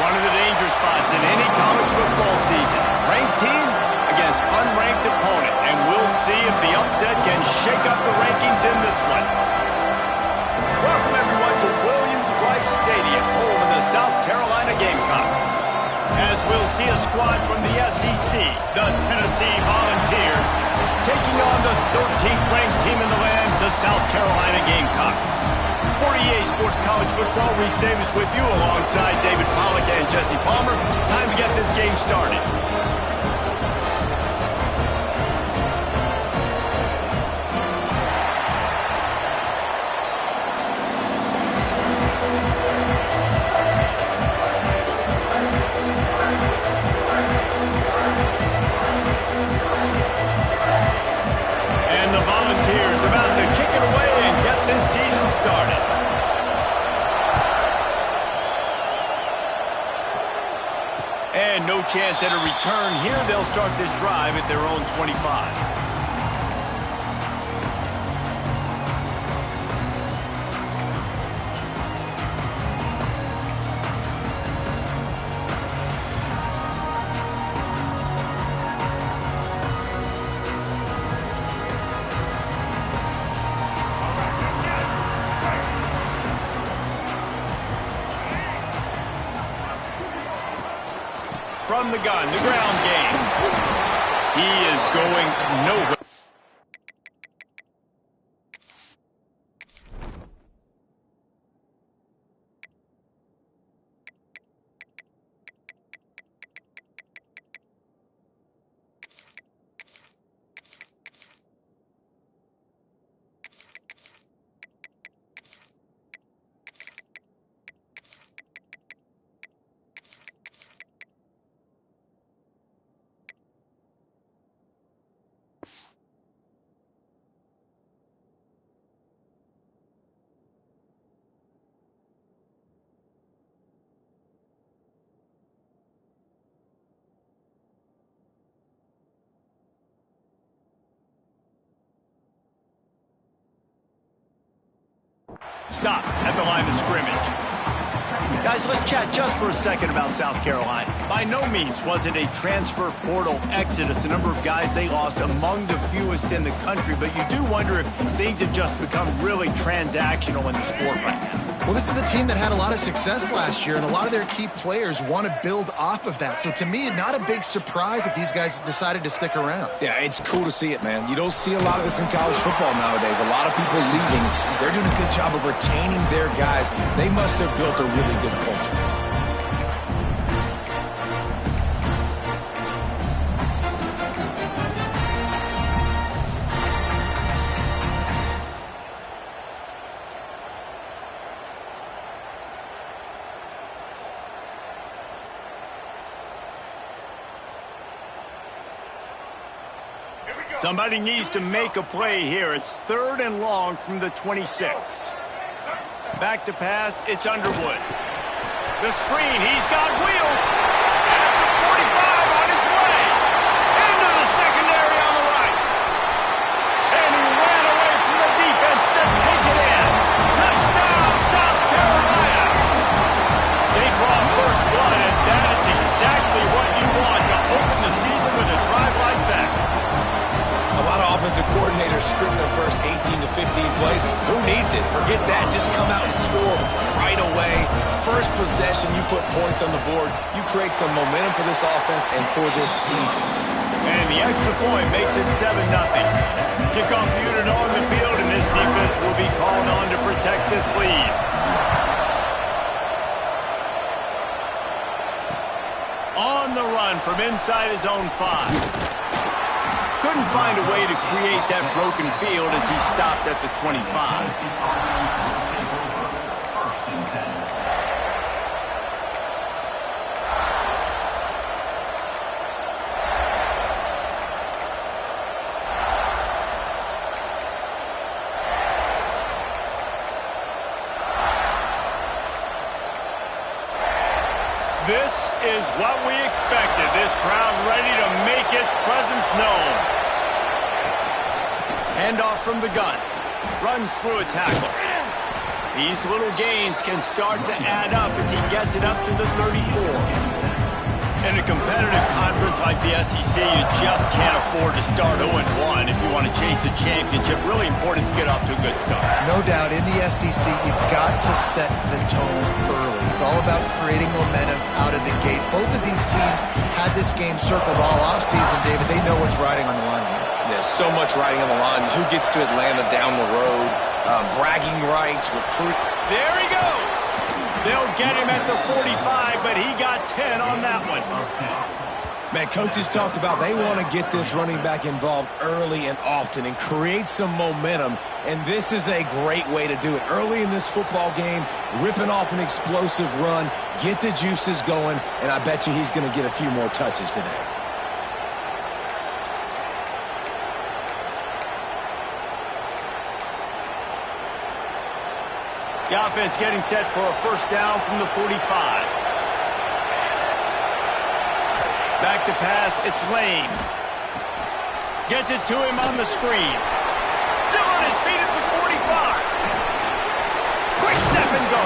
One of the danger spots in any college football season. Ranked team against unranked opponent. And we'll see if the upset can shake up the rankings in this one. Welcome, everyone, to Williams-Brice Stadium, home of the South Carolina Gamecocks. As we'll see a squad from the SEC, the Tennessee Volunteers, taking on the 13th ranked team in the land, the South Carolina Gamecocks. For EA Sports College Football, Reese Davis with you alongside David Pollack and Jesse Palmer. Time to get this game started. And no chance at a return here. They'll start this drive at their own 25. From the gun, the ground game. He is going nowhere. Stop at the line of scrimmage. Guys, let's chat just for a second about South Carolina. By no means was it a transfer portal exodus, the number of guys they lost among the fewest in the country, but you do wonder if things have just become really transactional in the sport right now. Well, this is a team that had a lot of success last year, and a lot of their key players want to build off of that. So to me, not a big surprise that these guys decided to stick around. Yeah, it's cool to see it, man. You don't see a lot of this in college football nowadays. A lot of people leaving. They're doing a good job of retaining their guys. They must have built a really good culture. Somebody needs to make a play here. It's 3rd and long from the 26. Back to pass, it's Underwood. The screen, he's got wheels. At the 45 on his way. Into the secondary on the right. And he ran away from the defense to take it in. Touchdown, South Carolina. They draw first blood, and that is exactly what you want to open the season with a drive like that. A lot of offensive coordinators script their first 18 to 15 plays. Who needs it? Forget that. Just come out and score right away. First possession, you put points on the board. You create some momentum for this offense and for this season. And the extra point makes it 7-0. Kickoff unit on the field, and this defense will be called on to protect this lead. On the run from inside his own 5. Couldn't find a way to create that broken field as he stopped at the 25. This is what we expected. This crowd ready to make its presence known. Handoff from the gun. Runs through a tackle. These little gains can start to add up as he gets it up to the 34. In a competitive conference like the SEC, you just can't afford to start 0-1 if you want to chase a championship. Really important to get off to a good start. No doubt, in the SEC, you've got to set the tone early. It's all about creating momentum out of the gate. Both of these teams had this game circled all offseason, David. They know what's riding on the line here. There's so much riding on the line. Who gets to Atlanta down the road? Bragging rights, recruit. There he goes. They'll get him at the 45, but he got 10 on that one. Man, coaches talked about they want to get this running back involved early and often and create some momentum, and this is a great way to do it. Early in this football game, ripping off an explosive run, get the juices going, and I bet you he's going to get a few more touches today. The offense getting set for a first down from the 45. Back to pass, it's Lane. Gets it to him on the screen. Still on his feet at the 45. Quick step and go.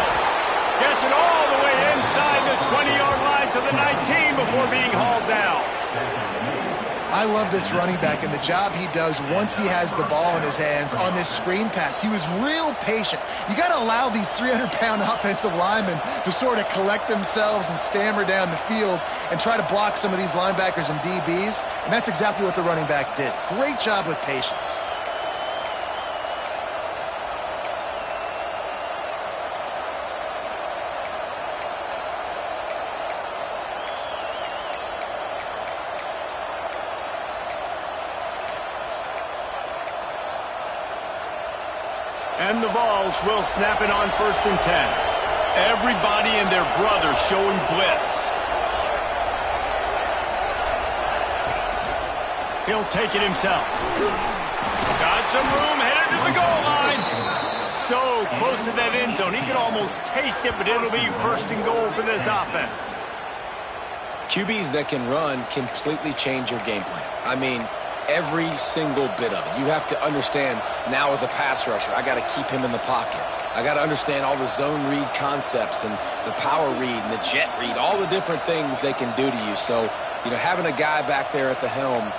Gets it all the way inside the 20-yard line to the 19 before being hauled down. I love this running back and the job he does once he has the ball in his hands on this screen pass. He was real patient. You got to allow these 300-pound offensive linemen to sort of collect themselves and stammer down the field and try to block some of these linebackers and DBs, and that's exactly what the running back did. Great job with patience. And the Vols will snap it on 1st and 10. Everybody and their brother showing blitz. He'll take it himself. Got some room, headed to the goal line. So close to that end zone, he can almost taste it, but it'll be 1st and goal for this offense. QBs that can run completely change your game plan. I mean, every single bit of it. You have to understand now as a pass rusher, I got to keep him in the pocket. I got to understand all the zone read concepts and the power read and the jet read, all the different things they can do to you. So, you know, having a guy back there at the helm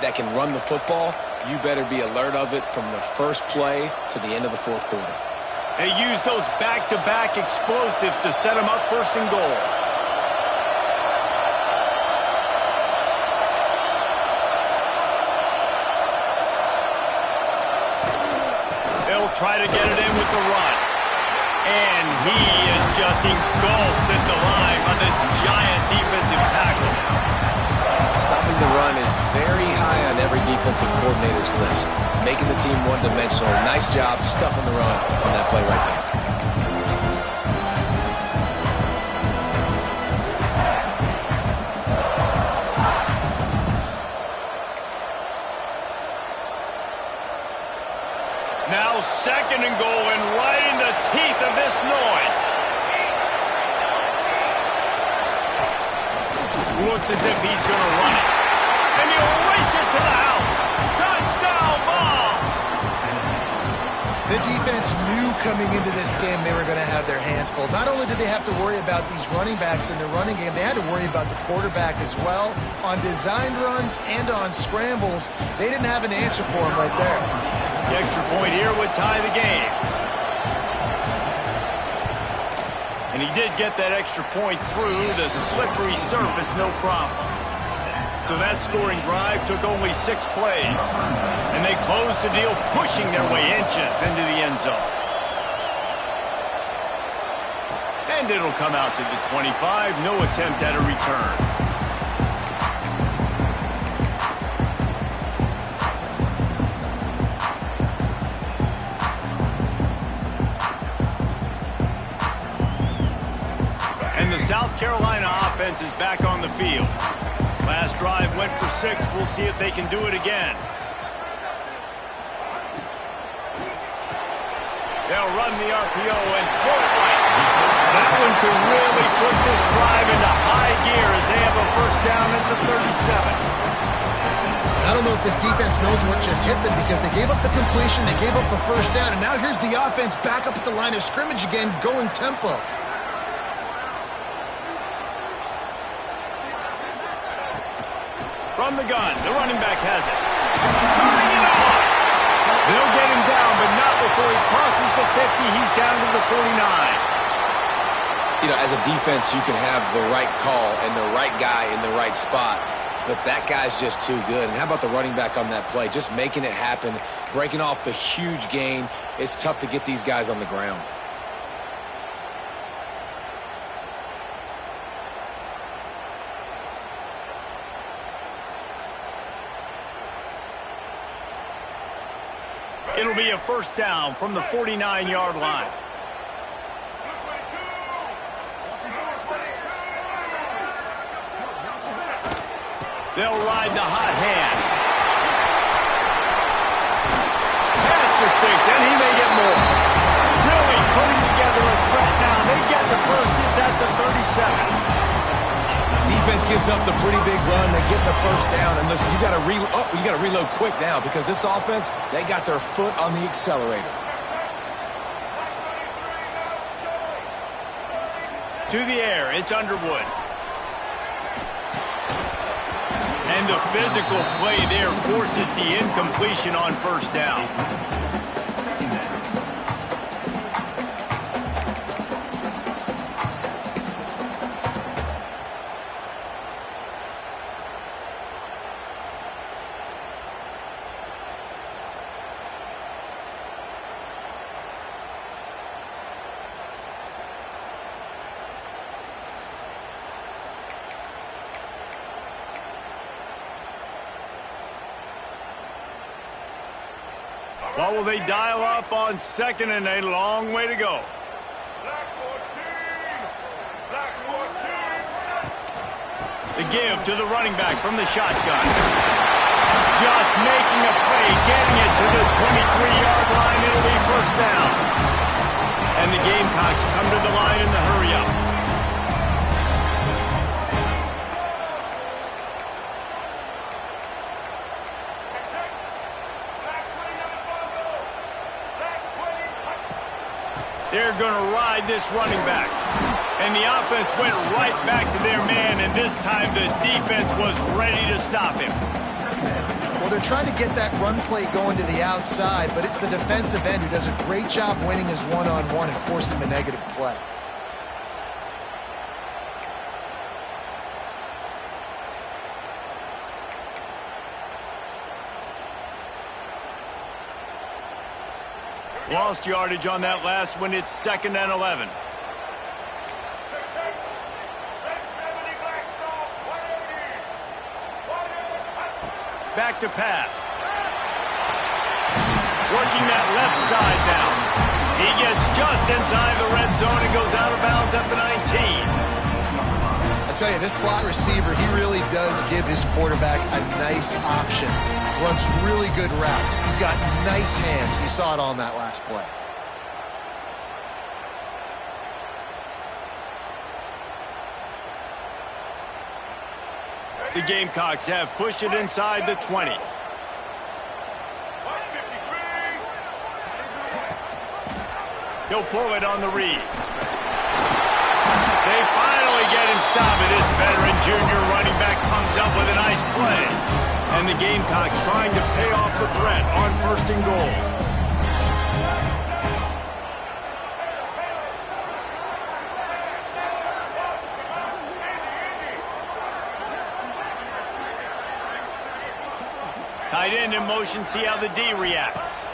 that can run the football, you better be alert of it from the first play to the end of the 4th quarter. They use those back-to-back explosives to set them up 1st and goal. Try to get it in with the run. And he is just engulfed at the line by this giant defensive tackle. Stopping the run is very high on every defensive coordinator's list. Making the team one-dimensional. Nice job stuffing the run on that play right there. Now 2nd and goal, and right in the teeth of this noise. Looks as if he's going to run it. And he'll race it to the house. Touchdown, Vols! The defense knew coming into this game they were going to have their hands full. Not only did they have to worry about these running backs in the running game, they had to worry about the quarterback as well. On designed runs and on scrambles, they didn't have an answer for him right there. The extra point here would tie the game. And he did get that extra point through the slippery surface, no problem. So that scoring drive took only 6 plays. And they closed the deal, pushing their way inches into the end zone. And it'll come out to the 25. No attempt at a return. The South Carolina offense is back on the field. Last drive went for 6. We'll see if they can do it again. They'll run the RPO and throw it right. That one could really put this drive into high gear as they have a first down at the 37. I don't know if this defense knows what just hit them because they gave up the completion, they gave up a first down, and now here's the offense back up at the line of scrimmage again, going tempo. From the gun, the running back has it. Turning it on. They'll get him down, but not before he crosses the 50. He's down to the 49. You know, as a defense, you can have the right call and the right guy in the right spot, but that guy's just too good. And how about the running back on that play? Just making it happen, breaking off the huge gain. It's tough to get these guys on the ground. It'll be a first down from the 49-yard line. They'll ride the hot hand. Pass the sticks, and he may get more. Really putting together a threat now. They get the first. It's at the 37. Defense gives up the pretty big run. They get the first down, and listen, you got to reload quick now because this offense, they got their foot on the accelerator. To the air, it's Underwood. And the physical play there forces the incompletion on first down. What will they dial up on second and a long way to go? The give to the running back from the shotgun. Just making a play, getting it to the 23-yard line. It'll be first down. And the Gamecocks come to the line in the hurry-up. They're going to ride this running back. And the offense went right back to their man, and this time the defense was ready to stop him. Well, they're trying to get that run play going to the outside, but it's the defensive end who does a great job winning his one-on-one and forcing the negative play. Lost yardage on that last one. It's 2nd and 11. Back to pass. Working that left side now. He gets just inside the red zone and goes out of bounds at the 19. I tell you, this slot receiver, he really does give his quarterback a nice option. Runs really good routes. He's got nice hands. You saw it on that last play. The Gamecocks have pushed it inside the 20. He'll pull it on the read. They finally get him stopped, and this veteran junior running back comes up with a nice play. And the Gamecocks trying to pay off the threat on 1st and goal. Tight end in motion, see how the D reacts.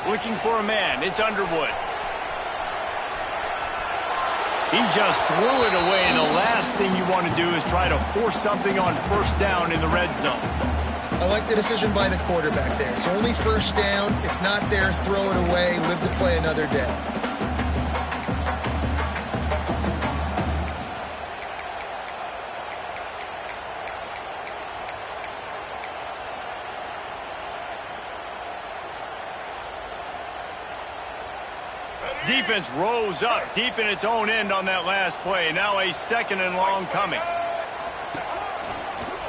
Looking for a man, it's Underwood. He just threw it away, and the last thing you want to do is try to force something on first down in the red zone. I like the decision by the quarterback there. It's only first down. It's not there. Throw it away. Live to play another day. Defense rose up deep in its own end on that last play. Now a 2nd and long coming.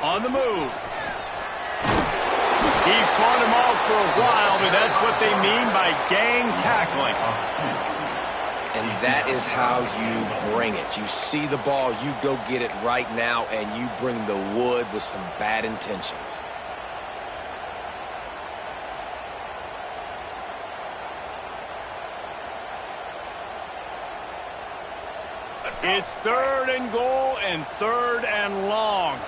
On the move. He fought him off for a while, but that's what they mean by gang tackling. And that is how you bring it. You see the ball, you go get it right now, and you bring the wood with some bad intentions. It's 3rd and goal and 3rd and long.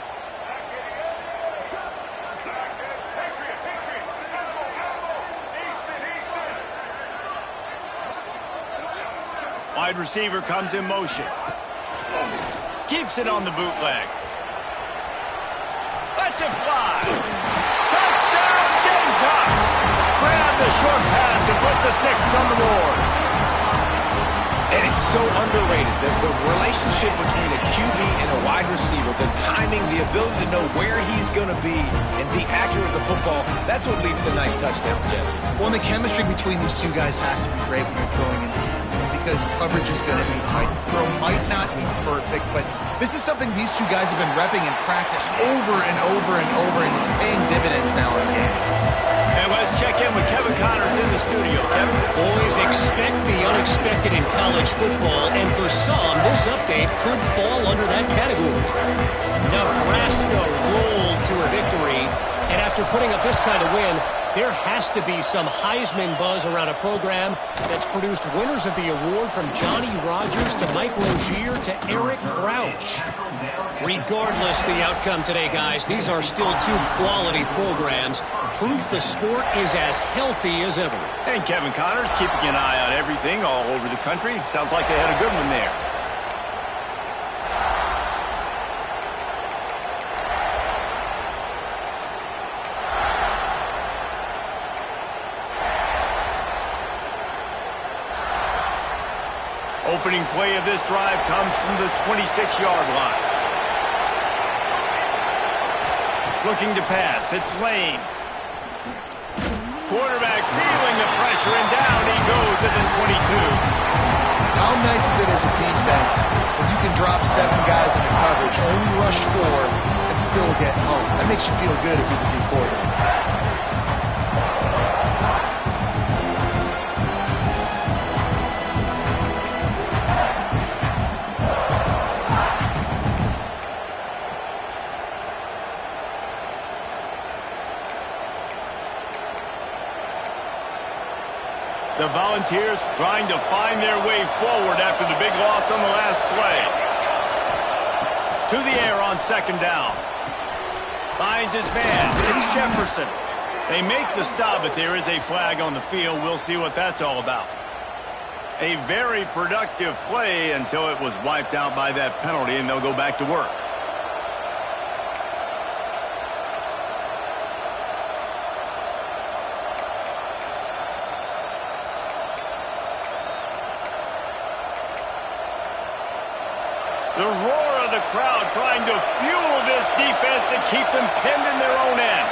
Wide receiver comes in motion. Keeps it on the bootleg. Lets it fly. Touchdown, Gamecocks! Grab the short pass to put the 6 on the board. And it's so underrated, the relationship between a QB and a wide receiver, the timing, the ability to know where he's going to be and be accurate with the football, that's what leads to nice touchdowns, Jesse. Well, and the chemistry between these two guys has to be great when you're throwing in, because coverage is going to be tight. The throw might not be perfect, but this is something these two guys have been repping in practice over and over and over, and it's paying dividends now in games. And let's check in with Kevin Connors in the studio. Kevin? Boys, expect the unexpected in college football, and for some, this update could fall under that category. Nebraska rolled to a victory, and after putting up this kind of win, there has to be some Heisman buzz around a program that's produced winners of the award from Johnny Rodgers to Mike Rozier to Eric Crouch. Regardless the outcome today, guys, these are still two quality programs. Proof the sport is as healthy as ever. And Kevin Connors keeping an eye on everything all over the country. Sounds like they had a good one there. Opening play of this drive comes from the 26-yard line. Looking to pass, it's Lane. Quarterback feeling the pressure, and down he goes at the 22. How nice is it as a defense when you can drop 7 guys into coverage, only rush 4, and still get home? That makes you feel good if you're the D quarterback. The Volunteers trying to find their way forward after the big loss on the last play. To the air on 2nd down. Finds his man. It's Jefferson. They make the stop, but there is a flag on the field. We'll see what that's all about. A very productive play until it was wiped out by that penalty, and they'll go back to work. The roar of the crowd trying to fuel this defense to keep them pinned in their own end.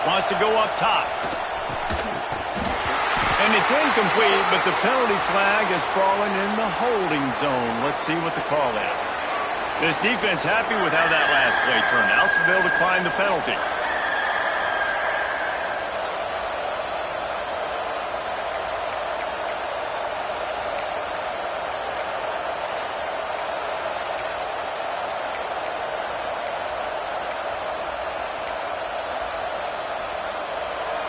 Wants to go up top. And it's incomplete, but the penalty flag has fallen in the holding zone. Let's see what the call is. This defense happy with how that last play turned out, so they'll decline the penalty.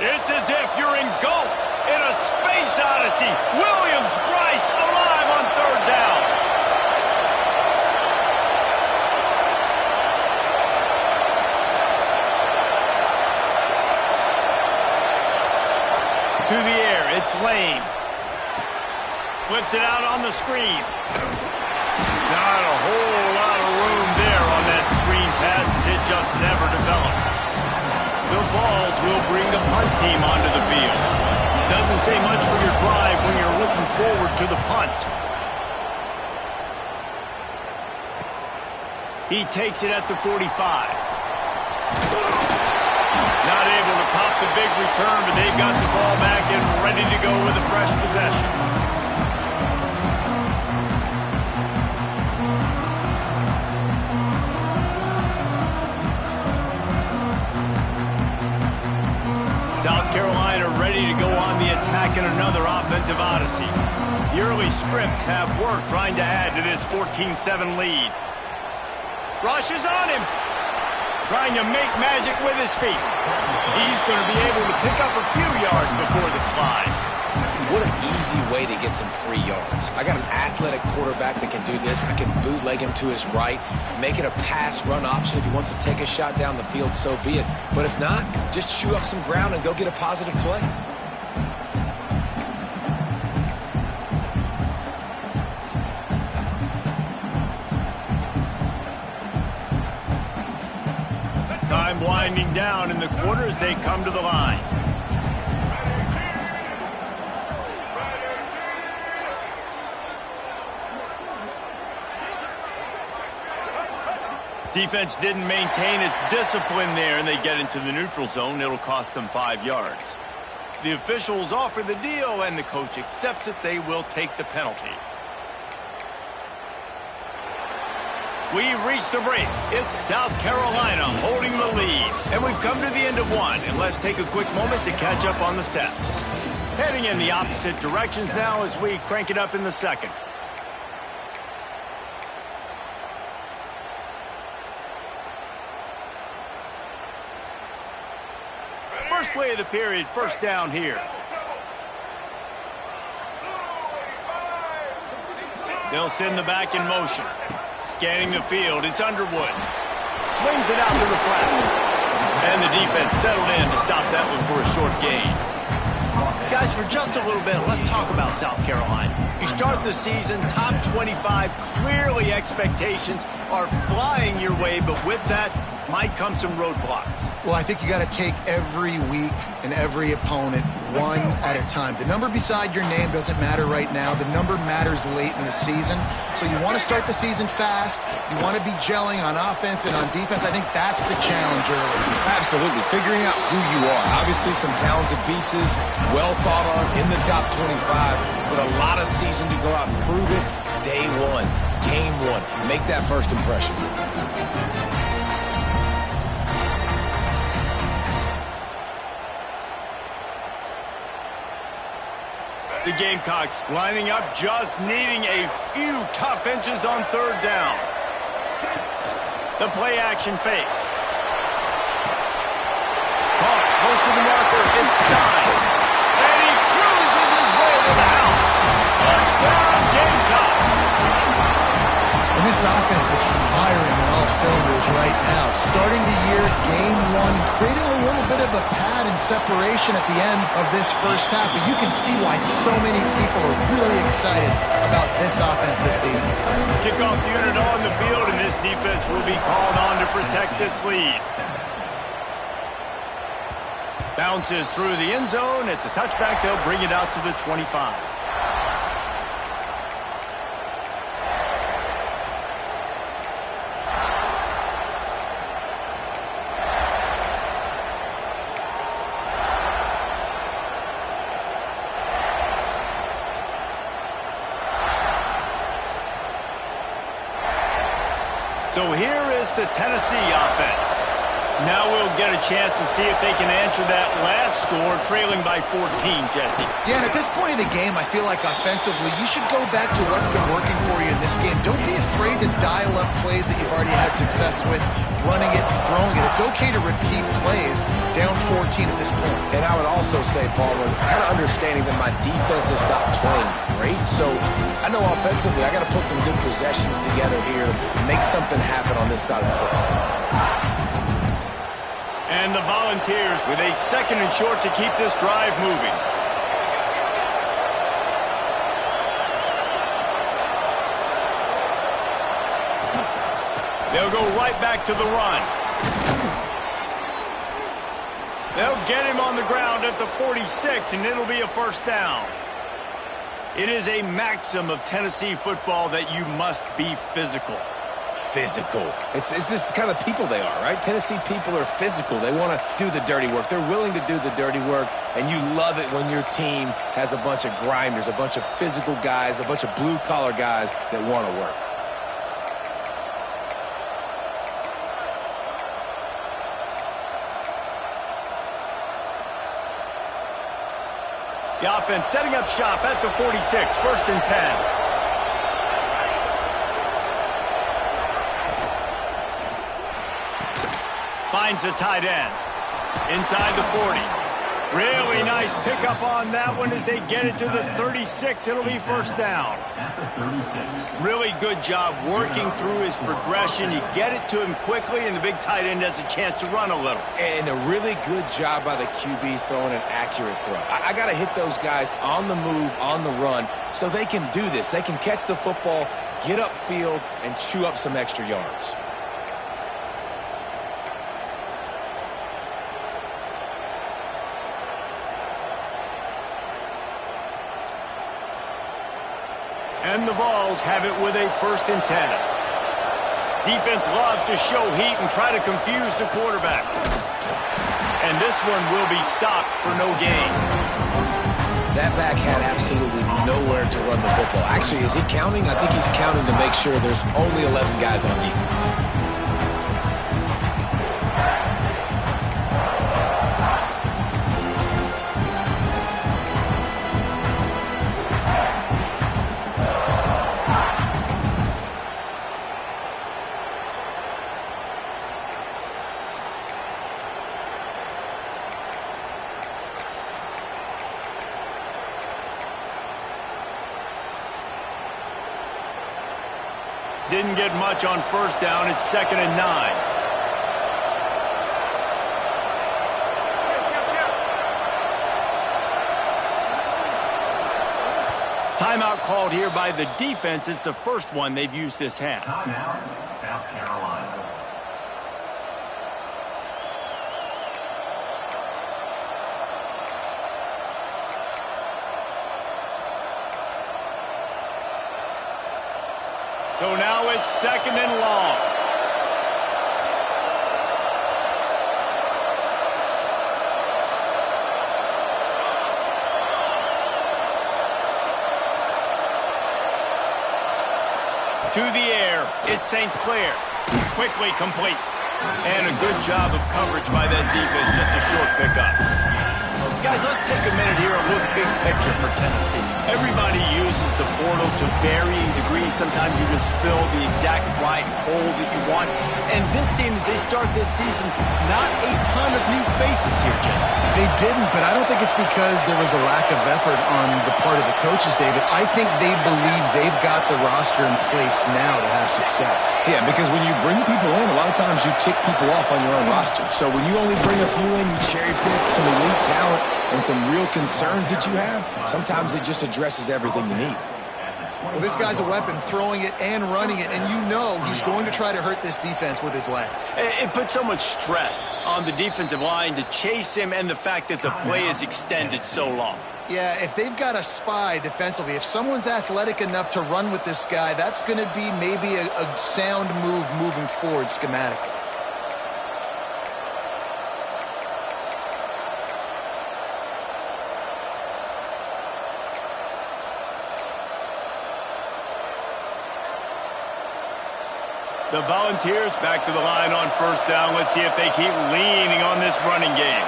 It's as if you're engulfed in a space odyssey. Williams-Brice alive on 3rd down. To the air, it's Lane. Flips it out on the screen. Not a whole lot of room there on that screen pass, as it just never developed. The Vols will bring the punt team onto the field. Doesn't say much for your drive when you're looking forward to the punt. He takes it at the 45. Not able to pop the big return, but they've got the ball back and ready to go with a fresh possession. back in another offensive odyssey. The early scripts have worked trying to add to this 14-7 lead. Rushes on him. Trying to make magic with his feet. He's going to be able to pick up a few yards before the slide. What an easy way to get some free yards. I got an athletic quarterback that can do this. I can bootleg him to his right, make it a pass-run option. If he wants to take a shot down the field, so be it. But if not, just chew up some ground and go get a positive play. Time winding down in the quarter as they come to the line. Defense didn't maintain its discipline there, and they get into the neutral zone. It'll cost them 5 yards. The officials offer the deal, and the coach accepts it. They will take the penalty. We've reached the break. It's South Carolina holding the lead. And we've come to the end of one. And let's take a quick moment to catch up on the stats. Heading in the opposite directions now as we crank it up in the second. First play of the period, first down here. They'll send the back in motion. Scanning the field, it's Underwood. Swings it out to the flat. And the defense settled in to stop that one for a short gain. Guys, for just a little bit, let's talk about South Carolina. You start the season top 25. Clearly expectations are flying your way, but with that might come some roadblocks. Well, I think you got to take every week and every opponent one at a time. The number beside your name doesn't matter right now. The number matters late in the season. So you want to start the season fast. You want to be gelling on offense and on defense. I think that's the challenge early. Absolutely. Figuring out who you are. Obviously some talented pieces, well thought of in the top 25, but a lot of season to go out and prove it. Day one, game one. Make that first impression. The Gamecocks lining up, just needing a few tough inches on third down. The play action fake. Caught close to the marker. It's Stein. And he cruises his way to the house. Touchdown, Gamecocks. And this offense is firing on all cylinders right now. Starting the year, game one, creating a little bit of a pad and separation at the end of this first half. But you can see why so many people are really excited about this offense this season. Kickoff unit on the field, and this defense will be called on to protect this lead. Bounces through the end zone. It's a touchback. They'll bring it out to the 25. So here is the Tennessee offense. Now we'll get a chance to see if they can answer that last score, trailing by 14, Jesse. Yeah, and at this point in the game, I feel like offensively, you should go back to what's been working for you in this game. Don't be afraid to dial up plays that you've already had success with, running it and throwing it. It's okay to repeat plays down 14 at this point. And I would also say, Palmer, kind of understanding that my defense is not playing great. So I know offensively, I got to put some good possessions together here, make something happen on this side of the football. And the Volunteers with a second and short to keep this drive moving. They'll go right back to the run. They'll get him on the ground at the 46, and it'll be a first down. It is a maxim of Tennessee football that you must be physical. Physical. It's just kind of people they are, right? Tennessee people are physical. They want to do the dirty work. They're willing to do the dirty work, and you love it when your team has a bunch of grinders, a bunch of physical guys, a bunch of blue-collar guys that want to work. The offense setting up shop at the 46, 1st and 10. Finds the tight end. Inside the 40. Really nice pickup on that one as they get it to the 36. It'll be 1st down. Really good job working through his progression. You get it to him quickly, and the big tight end has a chance to run a little. And a really good job by the QB throwing an accurate throw. I got to hit those guys on the move, on the run, so they can do this. They can catch the football, get upfield, and chew up some extra yards. And the Vols have it with a 1st and 10. Defense loves to show heat and try to confuse the quarterback. And this one will be stopped for no gain. That back had absolutely nowhere to run the football. Actually, is he counting? I think he's counting to make sure there's only 11 guys on defense. Didn't get much on 1st down. It's 2nd and 9. Timeout called here by the defense. It's the first one they've used this half. Timeout, South Carolina. So now it's 2nd and long. To the air, it's St. Clair. Quickly complete. And a good job of coverage by that defense, just a short pickup. Guys, let's take a minute here and look big picture for Tennessee. Everybody uses the portal to varying degrees. Sometimes you just fill the exact right hole that you want. And this team, as they start this season, not a ton of new faces here, Jesse. They didn't, but I don't think it's because there was a lack of effort on the part of the coaches, David. I think they believe they've got the roster in place now to have success. Yeah, because when you bring people in, a lot of times you tick people off on your own roster. So when you only bring a few in, you cherry pick some elite talent and some real concerns that you have, sometimes it just addresses everything you need. Well, this guy's a weapon, throwing it and running it, and you know he's going to try to hurt this defense with his legs. It puts so much stress on the defensive line to chase him, and the fact that the play is extended so long. Yeah, if they've got a spy defensively, if someone's athletic enough to run with this guy, that's going to be maybe a sound move moving forward schematically. The Volunteers back to the line on 1st down. Let's see if they keep leaning on this running game.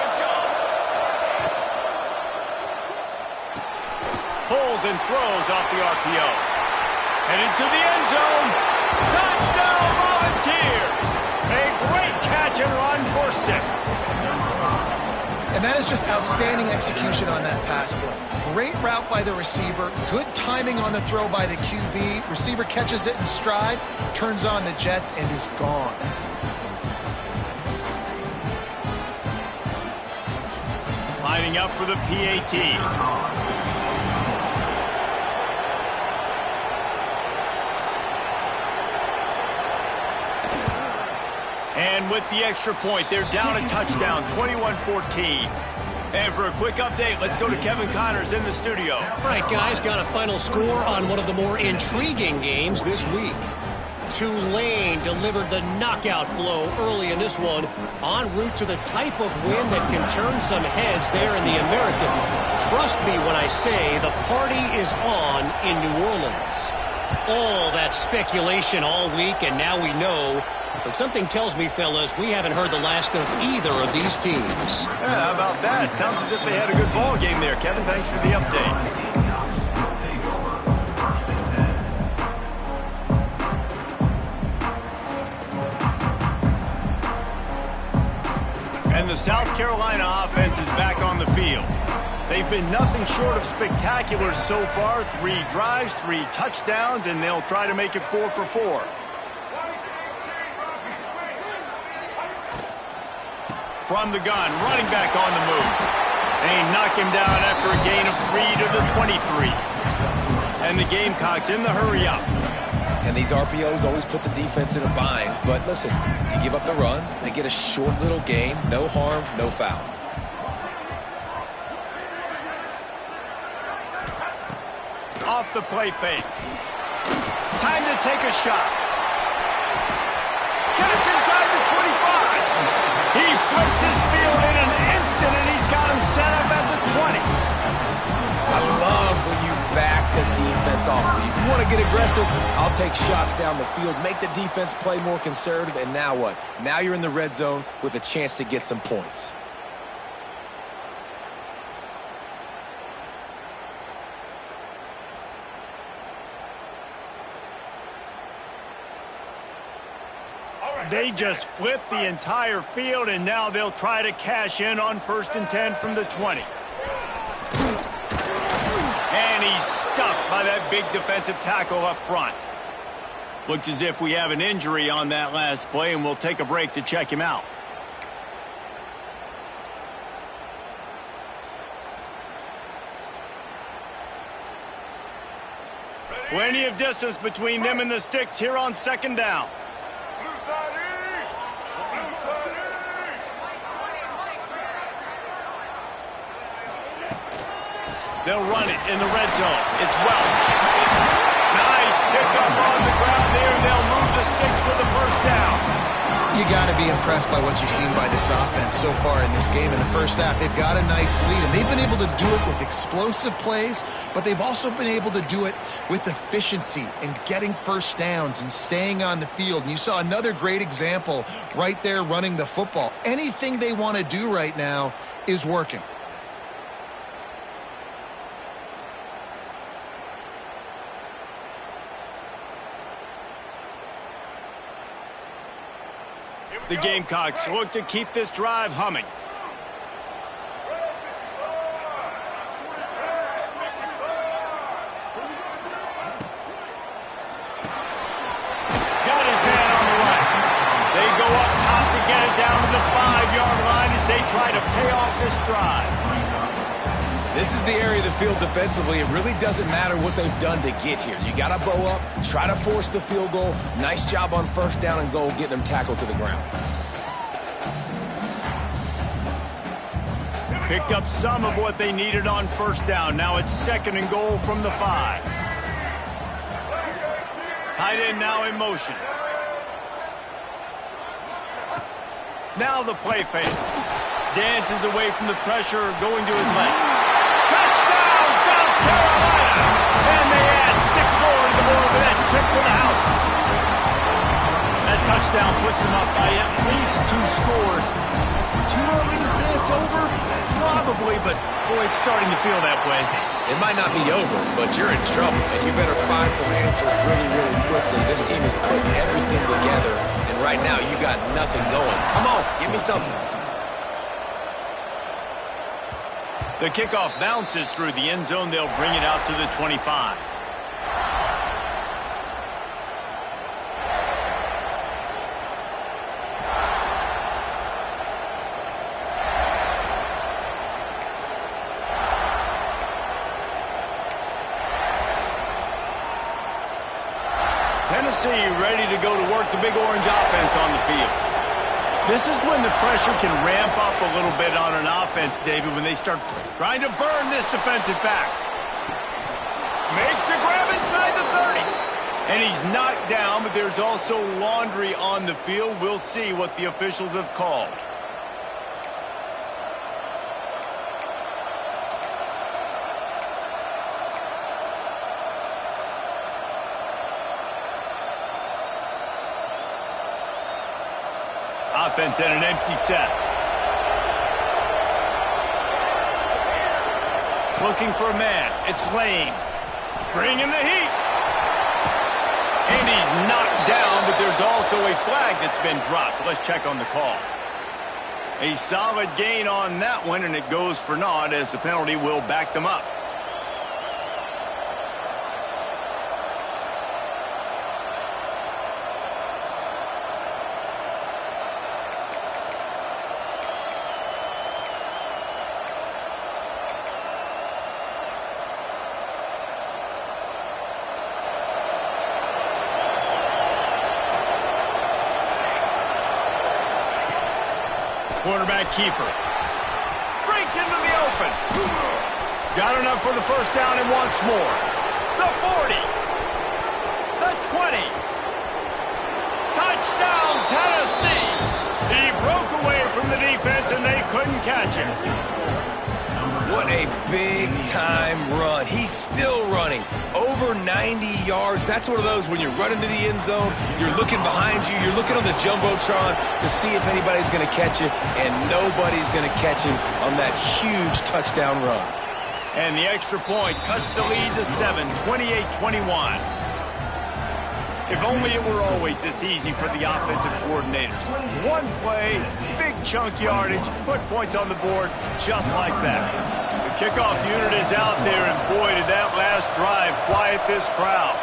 Pulls and throws off the RPO. Headed to the end zone. Touchdown, Volunteers! A great catch and run for 6. And that is just outstanding execution on that pass play. Great route by the receiver, good timing on the throw by the QB. Receiver catches it in stride, turns on the jets, and is gone. Lining up for the PAT. And with the extra point, they're down a touchdown, 21-14. And for a quick update, let's go to Kevin Connors in the studio. All right, guys, got a final score on one of the more intriguing games this week. Tulane delivered the knockout blow early in this one, en route to the type of win that can turn some heads there in the American. Trust me when I say the party is on in New Orleans. All that speculation all week, and now we know. But something tells me, fellas, we haven't heard the last of either of these teams. Yeah, how about that? Sounds as if they had a good ball game there. Kevin, thanks for the update. And the South Carolina offense is back on the field. They've been nothing short of spectacular so far. 3 drives, 3 touchdowns, and they'll try to make it 4 for 4. From the gun, running back on the move. They knock him down after a gain of 3 to the 23. And the Gamecocks in the hurry-up. And these RPOs always put the defense in a bind. But listen, you give up the run, they get a short little gain, no harm, no foul. Off the play fake. Time to take a shot. Gets inside the 25. He flips his field in an instant, and he's got him set up at the 20. I love when you back the defense off. If you want to get aggressive, I'll take shots down the field, make the defense play more conservative, and now what? Now you're in the red zone with a chance to get some points. They just flipped the entire field, and now they'll try to cash in on 1st and 10 from the 20. And he's stuffed by that big defensive tackle up front. Looks as if we have an injury on that last play, and we'll take a break to check him out. Plenty of distance between them and the sticks here on 2nd down. They'll run it in the red zone. It's Welch. Nice pickup on the ground there, and they'll move the sticks for the 1st down. You got to be impressed by what you've seen by this offense so far in this game. In the first half, they've got a nice lead, and they've been able to do it with explosive plays, but they've also been able to do it with efficiency and getting 1st downs and staying on the field. And you saw another great example right there running the football. Anything they want to do right now is working. The Gamecocks look to keep this drive humming. Got his man on the right. They go up top to get it down to the 5-yard line as they try to pay off this drive. This is the area of the field defensively. It really doesn't matter what they've done to get here. You got to bow up, try to force the field goal. Nice job on 1st down and goal, getting them tackled to the ground. Picked up some of what they needed on 1st down. Now it's 2nd and goal from the 5. Tight end now in motion. Now the play fake. Dances away from the pressure, going to his left. Touchdown, South Carolina! And they add 6 more to the board with that trip to the house. That touchdown puts them up by at least 2 scores. Too early to say it's over? Probably, but boy, it's starting to feel that way. It might not be over, but you're in trouble, and you better find some answers really, really quickly. This team is putting everything together, and right now you got nothing going. Come on, give me something. The kickoff bounces through the end zone. They'll bring it out to the 25. Tennessee ready to go to work the Big Orange offense on the field. This is when the pressure can ramp up a little bit on an offense, David, when they start trying to burn this defensive back. Makes the grab inside the 30. And he's knocked down, but there's also laundry on the field. We'll see what the officials have called. offense in an empty set. Looking for a man. It's Lane. Bringing the heat. And he's knocked down, but there's also a flag that's been dropped. Let's check on the call. A solid gain on that one, and it goes for naught as the penalty will back them up. Quarterback keeper. Breaks into the open. Got enough for the first down and wants more. The 40. The 20. Touchdown, Tennessee. He broke away from the defense and they couldn't catch him. What a big-time run. He's still running. Over 90 yards. That's one of those when you're running to the end zone, you're looking behind you, you're looking on the Jumbotron to see if anybody's going to catch you, and nobody's going to catch him on that huge touchdown run. And the extra point cuts the lead to 7, 28-21. If only it were always this easy for the offensive coordinators. One play, big chunk yardage, put points on the board just like that. The kickoff unit is out there, and boy, did that last drive quiet this crowd.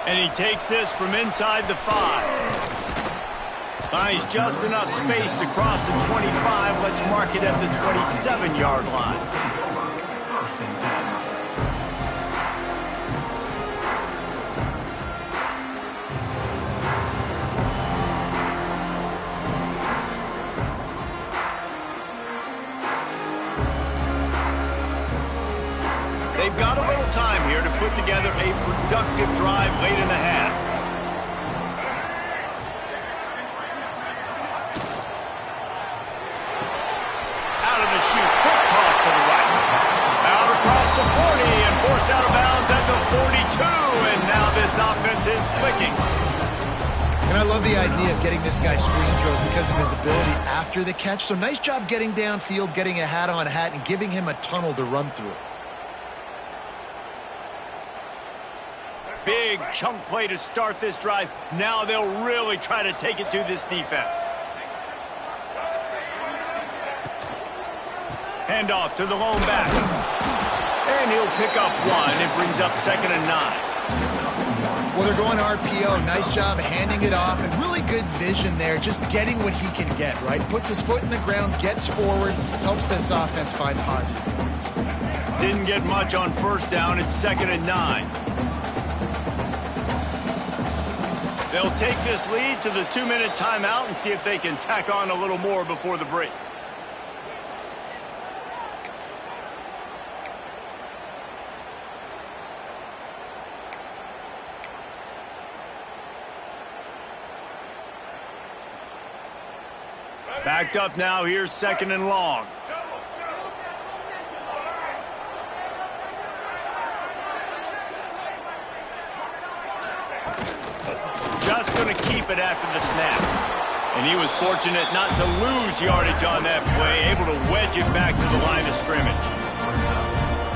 And he takes this from inside the 5. Finds just enough space to cross the 25. Let's mark it at the 27-yard line. They've got a little time here to put together a productive drive late in the half. Out of the chute, quick toss to the right. Out across the 40 and forced out of bounds at the 42. And now this offense is clicking. And I love the idea of getting this guy screen throws because of his ability after the catch. So nice job getting downfield, getting a hat-on hat, and giving him a tunnel to run through. Big chunk play to start this drive. Now they'll really try to take it to this defense. Handoff to the lone back. And he'll pick up one. It brings up 2nd and 9. Well, they're going RPO. Nice job handing it off, and really good vision there, just getting what he can get, right? Puts his foot in the ground, gets forward, helps this offense find positive points. Didn't get much on first down. It's 2nd and 9. They'll take this lead to the 2-minute timeout and see if they can tack on a little more before the break. Backed up now. Here's 2nd and long. Just going to keep it after the snap. And he was fortunate not to lose yardage on that play, able to wedge it back to the line of scrimmage.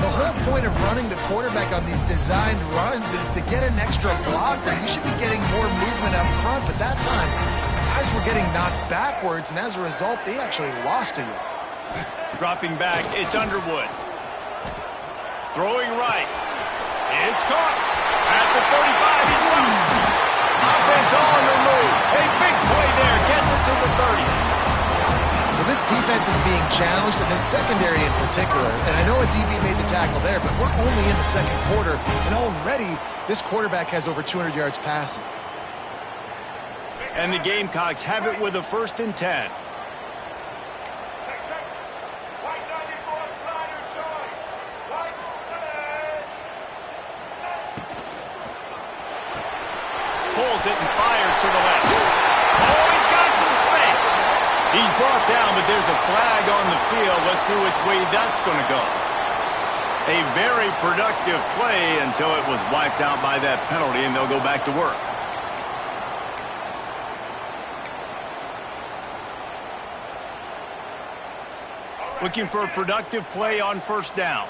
The whole point of running the quarterback on these designed runs is to get an extra blocker. You should be getting more movement up front, but that time, guys were getting knocked backwards, and as a result, they actually lost a yard. Dropping back, it's Underwood. Throwing right. It's caught. At the 35, he's loose. Offense on the move. A big play there. Gets it to the 30. Well, this defense is being challenged, and this secondary in particular. And I know a DB made the tackle there, but we're only in the 2nd quarter, and already this quarterback has over 200 yards passing. And the Gamecocks have it with a 1st and 10. Pulls it and fires to the left. Oh, he's got some space. He's brought down, but there's a flag on the field. Let's see which way that's going to go. A very productive play until it was wiped out by that penalty, and they'll go back to work. Looking for a productive play on first down.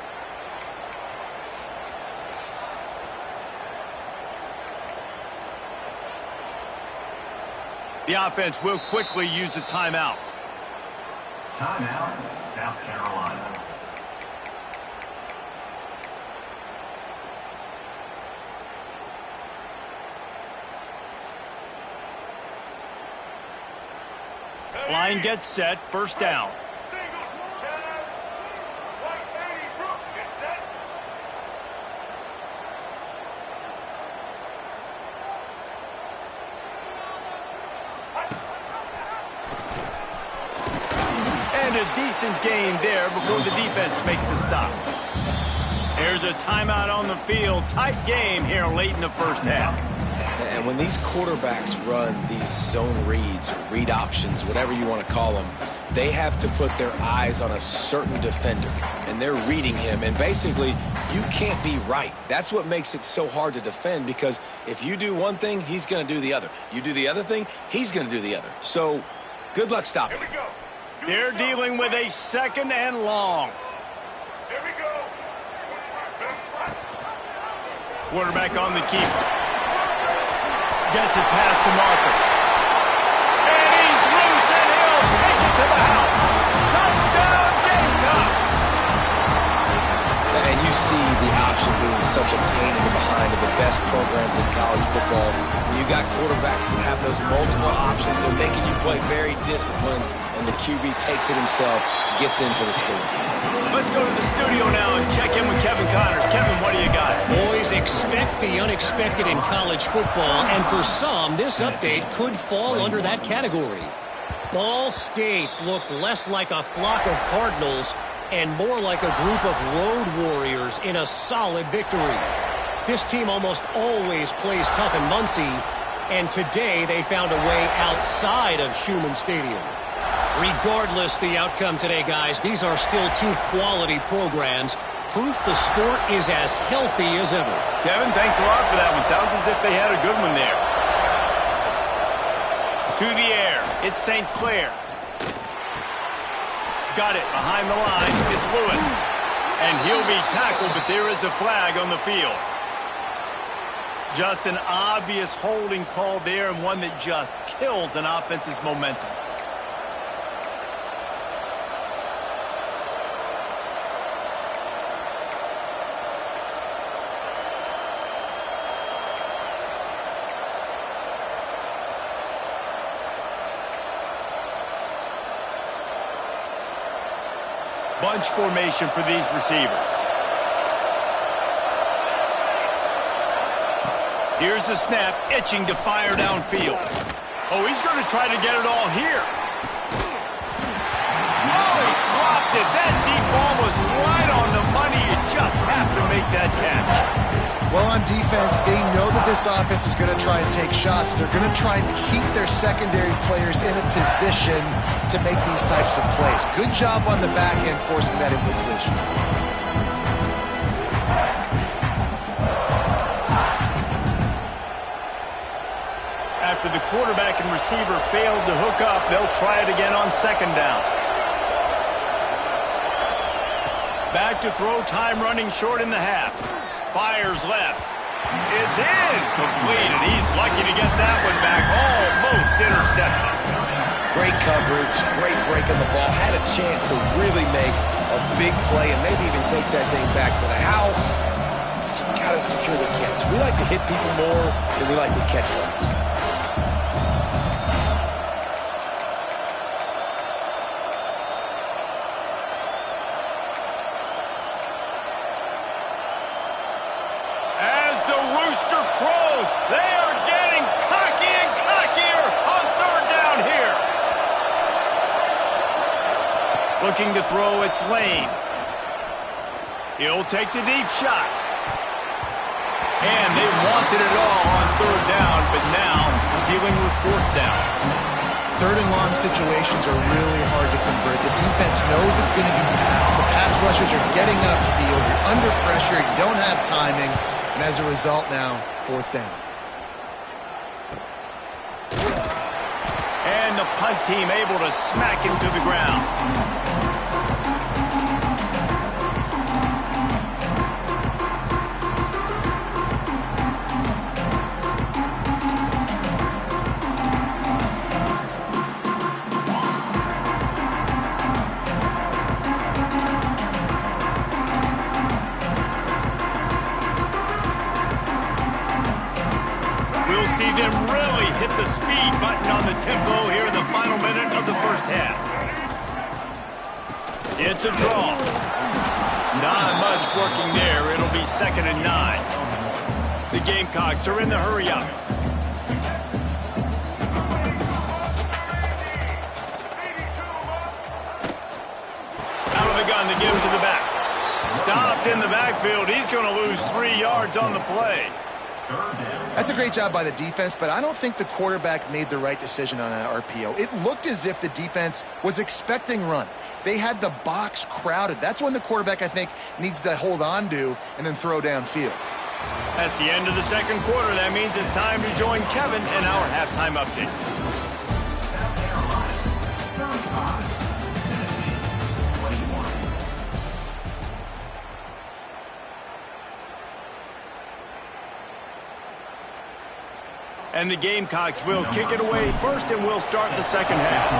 The offense will quickly use a timeout. Timeout, South Carolina. Line gets set, first down. And a decent gain there before the defense makes the stop. There's a timeout on the field. Tight game here late in the first half. And when these quarterbacks run these zone reads, or read options, whatever you want to call them, they have to put their eyes on a certain defender, and they're reading him. And basically, you can't be right. That's what makes it so hard to defend, because if you do one thing, he's going to do the other. You do the other thing, he's going to do the other. So good luck stopping. Here we go. They're dealing with a second and long. Here we go. Quarterback on the keeper. Gets it past the marker. And he's loose, and he'll take it to the house. Touchdown, Gamecocks! And you see the option being such a pain in the behind of the best programs in college football. When you got quarterbacks that have those multiple options, they're making you play very disciplined, and the QB takes it himself, gets in for the score. Let's go to the studio now and check in with Kevin Connors. Kevin, what do you got? Boys, expect the unexpected in college football, and for some, this update could fall under that category. Ball State looked less like a flock of Cardinals and more like a group of road warriors in a solid victory. This team almost always plays tough in Muncie, and today they found a way outside of Schumann Stadium. Regardless the outcome today, guys, these are still two quality programs. Proof the sport is as healthy as ever. Kevin, thanks a lot for that one. Sounds as if they had a good one there. To the air. It's St. Clair. Got it behind the line. It's Lewis. And he'll be tackled, but there is a flag on the field. Just an obvious holding call there, and one that just kills an offense's momentum. Bunch formation for these receivers. Here's the snap, itching to fire downfield. Oh, he's going to try to get it all here. Oh, he dropped it. That deep ball was right on the money. You just have to make that catch. Well, on defense, they know that this offense is going to try and take shots. They're going to try and keep their secondary players in a position to make these types of plays. Good job on the back end forcing that incompletion. After the quarterback and receiver failed to hook up, they'll try it again on second down. Back to throw, time running short in the half. Fires left. It's in. Complete, and he's lucky to get that one back. Almost intercepted. Great coverage, great break on the ball. Had a chance to really make a big play and maybe even take that thing back to the house. But you got to secure the catch. We like to hit people more than we like to catch balls. They are getting cocky and cockier on third down here. Looking to throw, it's Lane. He'll take the deep shot. And they wanted it all on third down, but now dealing with fourth down. Third and long situations are really hard to convert. The defense knows it's going to be passed. The pass rushers are getting upfield. You're under pressure. You don't have timing. And as a result now, fourth down. And the punt team able to smack him to the ground. You'll see them really hit the speed button on the tempo here in the final minute of the first half. It's a draw. Not much working there. It'll be 2nd and 9. The Gamecocks are in the hurry-up. Out of the gun to give to the back. Stopped in the backfield. He's going to lose 3 yards on the play. That's a great job by the defense, but I don't think the quarterback made the right decision on that RPO. It looked as if the defense was expecting run. They had the box crowded. That's when the quarterback, I think, needs to hold on to and then throw downfield. That's the end of the second quarter. That means it's time to join Kevin in our halftime update. South Carolina, 35. Tennessee, 21. And the Gamecocks will kick it away first, and we'll start the second half.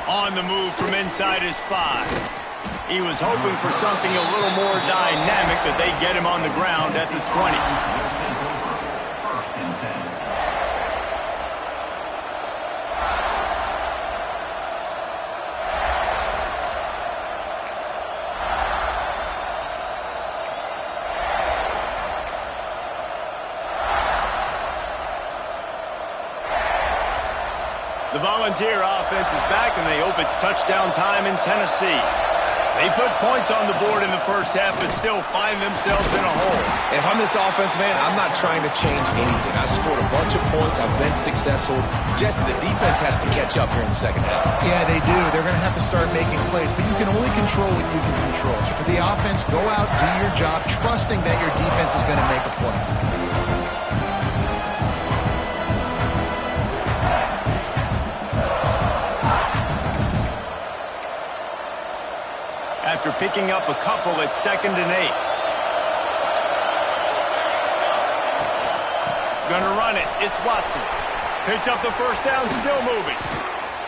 On the move from inside his 5. He was hoping for something a little more dynamic, that they get him on the ground at the 20. First and 10. The Volunteer offense is back, and they hope it's touchdown time in Tennessee. They put points on the board in the first half, but still find themselves in a hole. If I'm this offense, man, I'm not trying to change anything. I scored a bunch of points. I've been successful. Jesse, the defense has to catch up here in the second half. Yeah, they do. They're going to have to start making plays, but you can only control what you can control. So for the offense, go out, do your job, trusting that your defense is going to make a play. After picking up a couple, it's 2nd and 8. Gonna run it. It's Watson. Picks up the first down, still moving.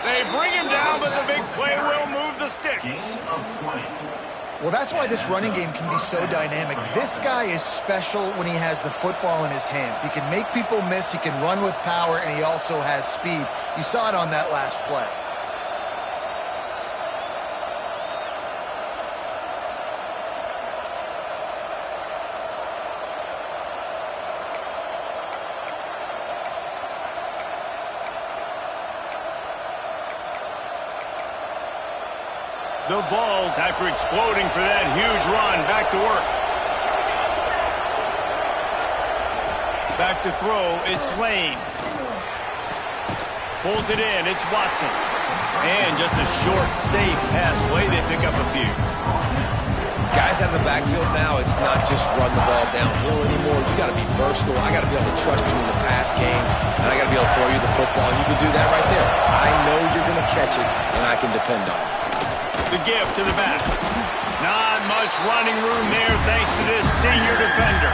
They bring him down, but the big play will move the sticks. Gain of 20. Well, that's why this running game can be so dynamic. This guy is special when he has the football in his hands. He can make people miss, he can run with power, and he also has speed. You saw it on that last play. The Vols, after exploding for that huge run, back to work. Back to throw, it's Lane. Pulls it in, it's Watson. And just a short, safe pass play, they pick up a few. Guys out of the backfield now, it's not just run the ball downhill anymore. You got to be versatile. I got to be able to trust you in the pass game, and I got to be able to throw you the football, and you can do that right there. I know you're going to catch it, and I can depend on it. The give to the back. Not much running room there thanks to this senior defender.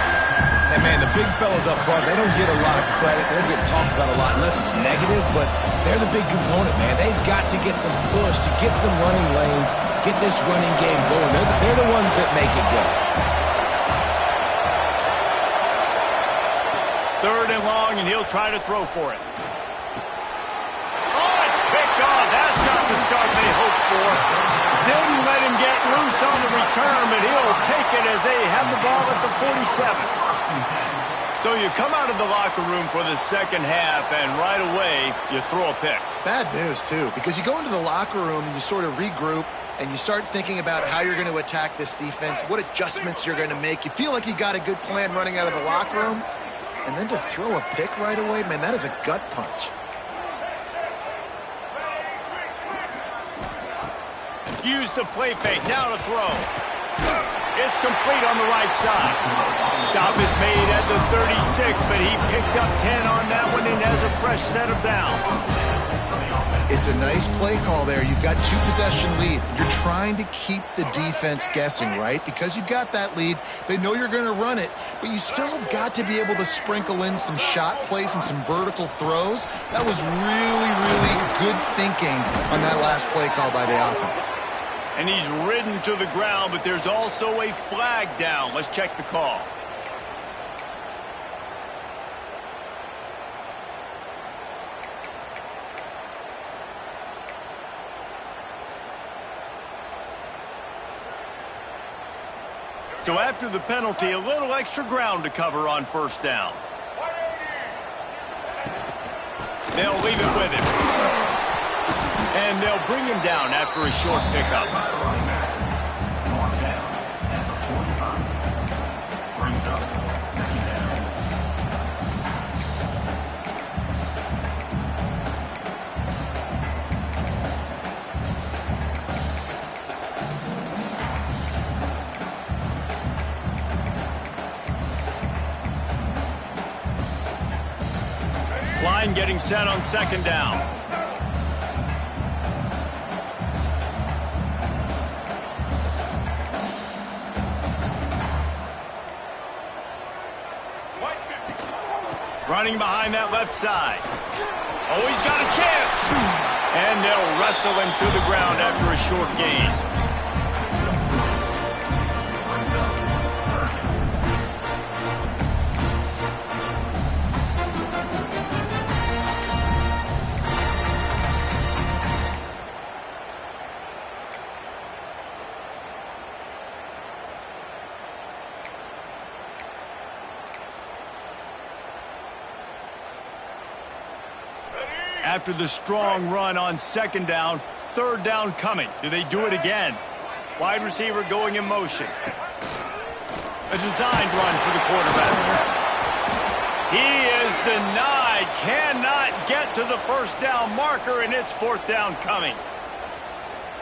And, man, the big fellas up front, they don't get a lot of credit. They don't get talked about a lot unless it's negative, but they're the big component, man. They've got to get some push, to get some running lanes, get this running game going. They're the ones that make it go. 3rd and long, and he'll try to throw for it. Oh, it's picked off. That's not the start they hoped for. Didn't let him get loose on the return, but he'll take it as they have the ball at the 47. So you come out of the locker room for the second half, and right away, you throw a pick. Bad news, too, because you go into the locker room and you sort of regroup and you start thinking about how you're going to attack this defense, what adjustments you're going to make. You feel like you got a good plan running out of the locker room, and then to throw a pick right away, man, that is a gut punch. Use the play fake, now to throw. It's complete on the right side. Stop is made at the 36, but he picked up 10 on that one and has a fresh set of downs. It's a nice play call there. You've got 2-possession lead. You're trying to keep the defense guessing, right? Because you've got that lead, they know you're going to run it, but you still have got to be able to sprinkle in some shot plays and some vertical throws. That was really, really good thinking on that last play call by the offense. And he's ridden to the ground, but there's also a flag down. Let's check the call. So after the penalty, a little extra ground to cover on first down. They'll leave it with him. And they'll bring him down after a short pickup. Running back. On down at the 45. Brings up second down. Line getting set on second down. Running behind that left side. Oh, he's got a chance. And they'll wrestle him to the ground after a short gain. After the strong run on second down, third down coming. Do they do it again? Wide receiver going in motion. A designed run for the quarterback. He is denied. Cannot get to the first down marker, and it's fourth down coming.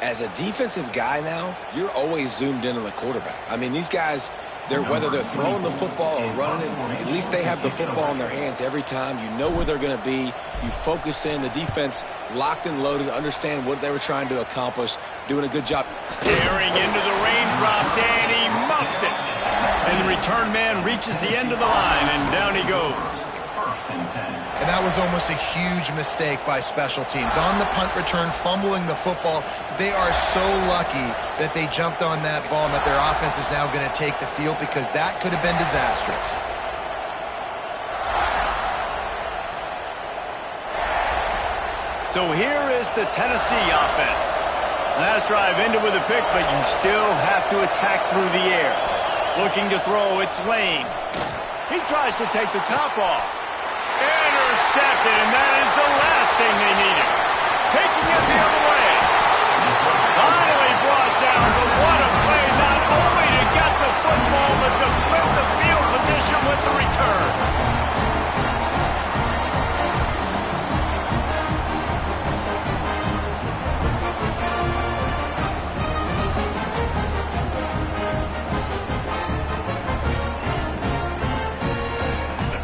As a defensive guy now, you're always zoomed in on the quarterback. I mean, these guys, whether they're throwing the football or running it, at least they have the football in their hands every time. You know where they're going to be. You focus in. The defense locked and loaded, understand what they were trying to accomplish, doing a good job. Staring into the raindrops, and he muffs it. And the return man reaches the end of the line, and down he goes. And that was almost a huge mistake by special teams. On the punt return, fumbling the football, they are so lucky that they jumped on that ball and that their offense is now going to take the field, because that could have been disastrous. So here is the Tennessee offense. Last drive ended with a pick, but you still have to attack through the air. Looking to throw, it's Lane. He tries to take the top off. Intercepted, and that is the last thing they needed. Taking it the other way. Finally brought down, but what a play, not only to get the football, but to flip the field position with the return.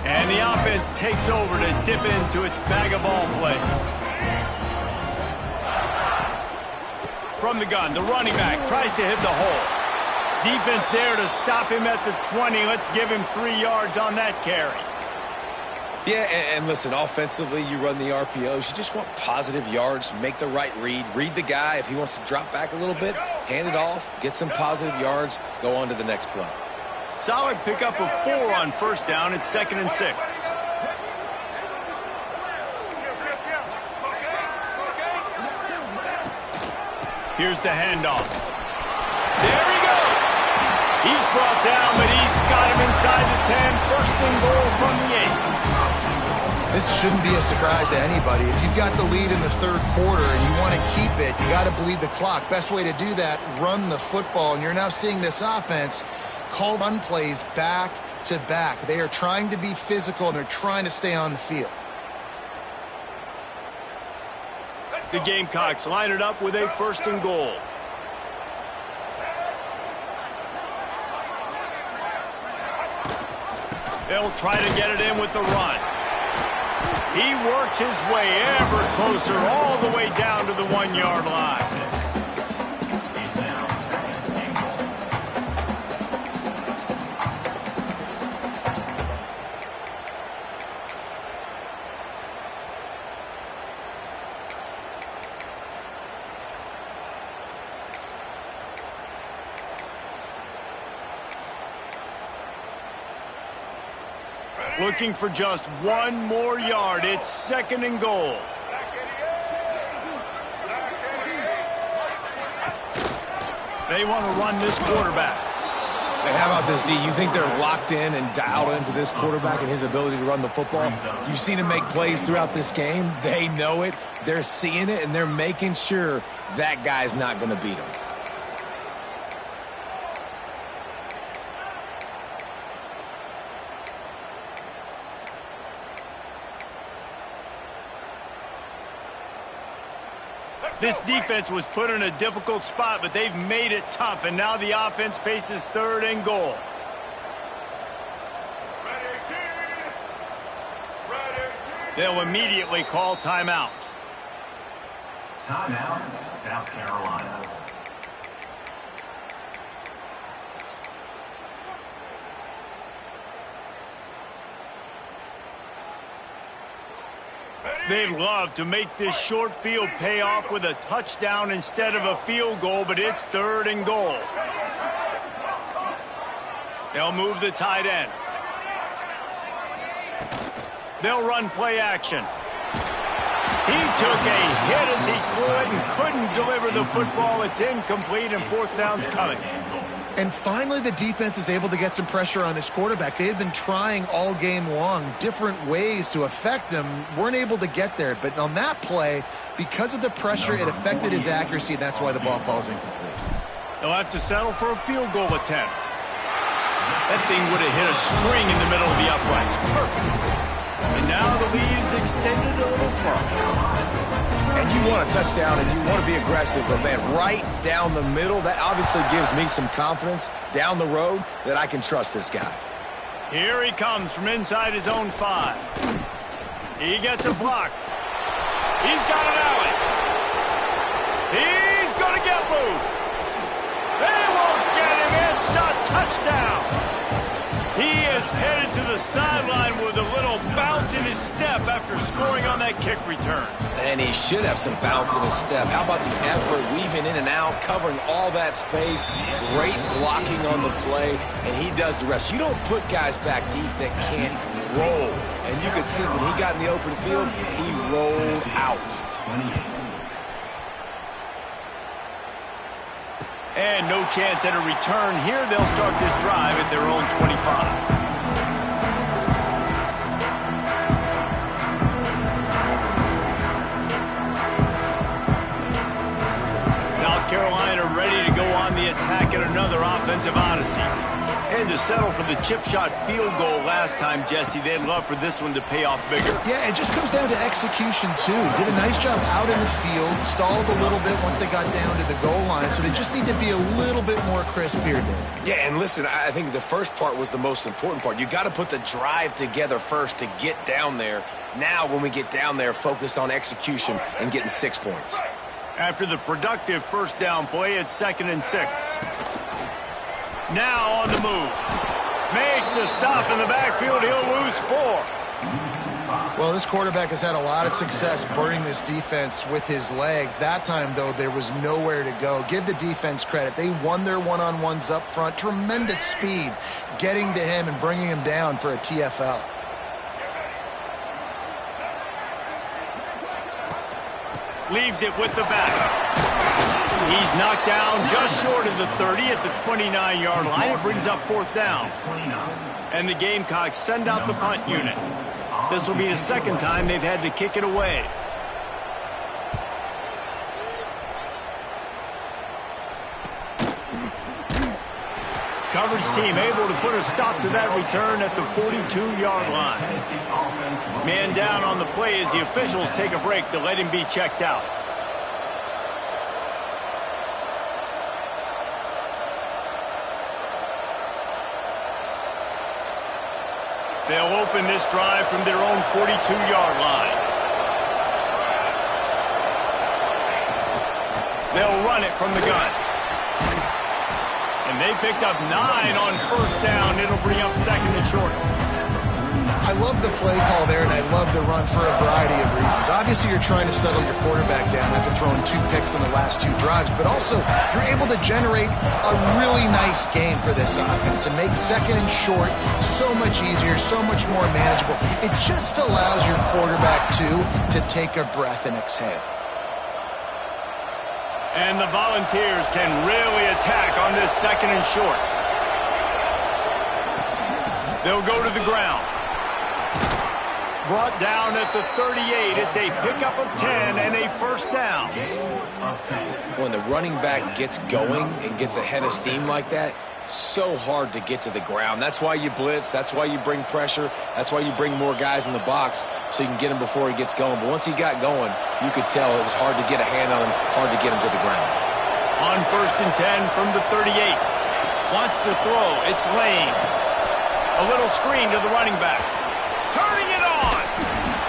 And the offense takes over to dip into its bag of ball plays. From the gun, the running back tries to hit the hole. Defense there to stop him at the 20. Let's give him 3 yards on that carry. Yeah, and listen, offensively, you run the RPOs. You just want positive yards, make the right read the guy. If he wants to drop back a little bit, hand it off, get some positive yards, go on to the next play. Solid pickup of 4 on first down. It's 2nd and 6. Here's the handoff. There he goes. He's brought down, but he's got him inside the 10. First and goal from the 8. This shouldn't be a surprise to anybody. If you've got the lead in the third quarter and you want to keep it, you got to bleed the clock. Best way to do that, run the football. And you're now seeing this offense call run plays back to back. They are trying to be physical, and they're trying to stay on the field. The Gamecocks line it up with a first and goal. They'll try to get it in with the run. He works his way ever closer all the way down to the 1-yard line. Looking for just one more yard. It's 2nd and goal. They want to run this quarterback. Hey, how about this, D? You think they're locked in and dialed into this quarterback and his ability to run the football? You've seen him make plays throughout this game. They know it. They're seeing it, and they're making sure that guy's not going to beat him. This defense was put in a difficult spot, but they've made it tough, and now the offense faces 3rd and goal. They'll immediately call timeout. Timeout, South Carolina. They'd love to make this short field pay off with a touchdown instead of a field goal, but it's 3rd and goal. They'll move the tight end. They'll run play action. He took a hit as he threw it and couldn't deliver the football. It's incomplete, and 4th down's coming. And finally, the defense is able to get some pressure on this quarterback. They had been trying all game long different ways to affect him. Weren't able to get there. But on that play, because of the pressure, it affected his accuracy, and that's why the ball falls incomplete. They'll have to settle for a field goal attempt. That thing would have hit a string in the middle of the uprights. Perfect. And now the lead is extended a little further. And you want a touchdown, and you want to be aggressive, but, man, right down the middle, that obviously gives me some confidence down the road that I can trust this guy. Here he comes from inside his own 5. He gets a block. He's got an alley. He's going to get loose. They won't get him. It's a touchdown. He is headed to the sideline with a little bounce in his step after scoring on that kick return. And he should have some bounce in his step. How about the effort, weaving in and out, covering all that space, great blocking on the play, and he does the rest. You don't put guys back deep that can't roll. And you could see when he got in the open field, he rolled out. And no chance at a return here. They'll start this drive at their own 25. South Carolina ready to go on the attack at another offensive odyssey. And to settle for the chip shot field goal last time, Jesse, they'd love for this one to pay off bigger. Yeah, it just comes down to execution, too. Did a nice job out in the field, stalled a little bit once they got down to the goal line, so they just need to be a little bit more crisp here, Dave. Yeah, and listen, I think the first part was the most important part. You got to put the drive together first to get down there. Now, when we get down there, focus on execution and getting 6 points. After the productive first down play, it's 2nd and 6. Now on the move. Makes a stop in the backfield. He'll lose 4. Well, this quarterback has had a lot of success burning this defense with his legs. That time, though, there was nowhere to go. Give the defense credit. They won their one-on-ones up front. Tremendous speed getting to him and bringing him down for a TFL. Leaves it with the back. He's knocked down just short of the 30 at the 29-yard line. It brings up 4th down. And the Gamecocks send out the punt unit. This will be the 2nd time they've had to kick it away. Coverage team able to put a stop to that return at the 42-yard line. Man down on the play as the officials take a break to let him be checked out. They'll open this drive from their own 42-yard line. They'll run it from the gun. And they picked up 9 on first down. It'll bring up 2nd and short. I love the play call there, and I love the run for a variety of reasons. Obviously, you're trying to settle your quarterback down after throwing 2 picks in the last 2 drives, but also you're able to generate a really nice game for this offense and make second and short so much easier, so much more manageable. It just allows your quarterback, too, to take a breath and exhale. And the Volunteers can really attack on this second and short. They'll go to the ground. Brought down at the 38. It's a pickup of 10 and a first down. When the running back gets going and gets ahead of steam like that, so hard to get to the ground. That's why you blitz. That's why you bring pressure. That's why you bring more guys in the box so you can get him before he gets going. But once he got going, you could tell it was hard to get a hand on him, hard to get him to the ground. On first and 10 from the 38. Wants to throw. It's Lane. A little screen to the running back. Turning it on.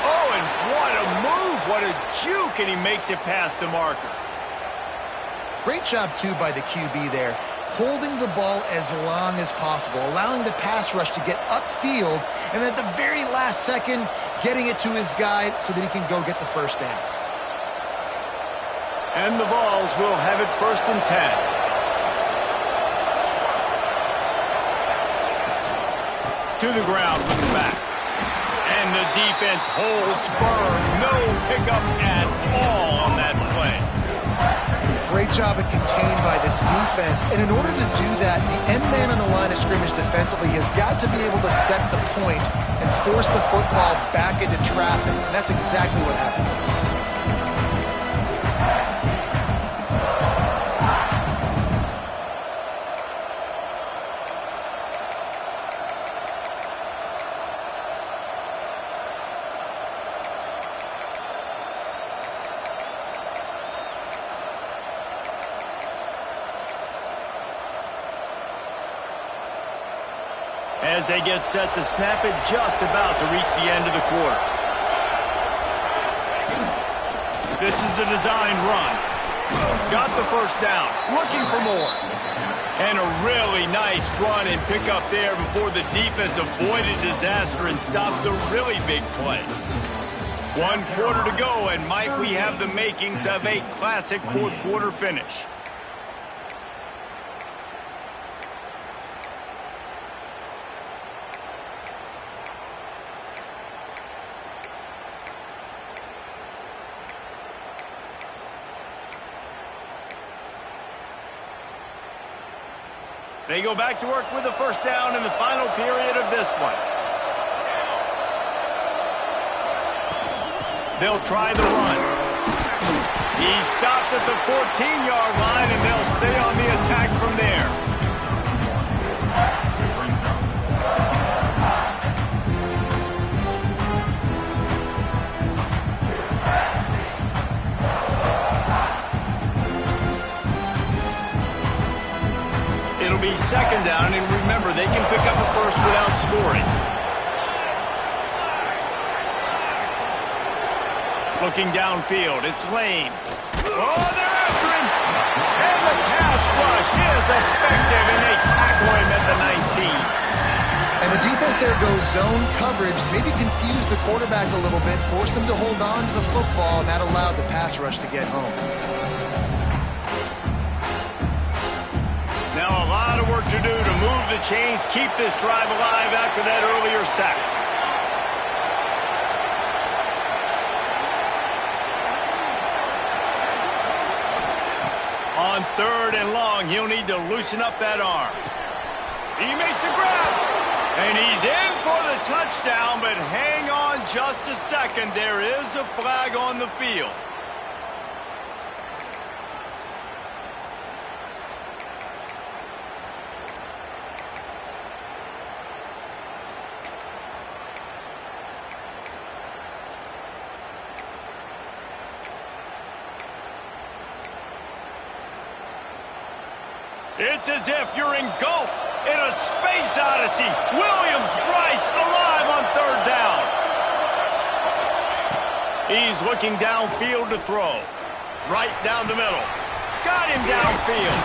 Oh, and what a move. What a juke. And he makes it past the marker. Great job, too, by the QB there, holding the ball as long as possible, allowing the pass rush to get upfield, and at the very last second, getting it to his guy so that he can go get the first down. And the Vols will have it first and 10. To the ground with the back. And the defense holds firm. No pickup at all on that play. Great job of contained by this defense. And in order to do that, the end man on the line of scrimmage defensively has got to be able to set the point and force the football back into traffic. And that's exactly what happened. As they get set to snap it, just about to reach the end of the quarter. This is a designed run. Got the first down. Looking for more. And a really nice run and pick up there before the defense avoided disaster and stopped the really big play. 1 quarter to go, and might we have the makings of a classic fourth quarter finish. They go back to work with the first down in the final period of this one. They'll try the run. He's stopped at the 14-yard line, and they'll stay on the attack from there. It'll be second down, and remember, they can pick up a first without scoring. Looking downfield, it's Lane. Oh, they're after him! And the pass rush is effective, and they tackle him at the 19. And the defense there goes zone coverage, maybe confused the quarterback a little bit, forced him to hold on to the football, and that allowed the pass rush to get home. Now a lot of work to do to move the chains, keep this drive alive after that earlier sack. On third and long, he'll need to loosen up that arm. He makes a grab, and he's in for the touchdown, but hang on just a second. There is a flag on the field. It's as if you're engulfed in a space odyssey. Williams-Brice alive on third down. He's looking downfield to throw. Right down the middle. Got him downfield.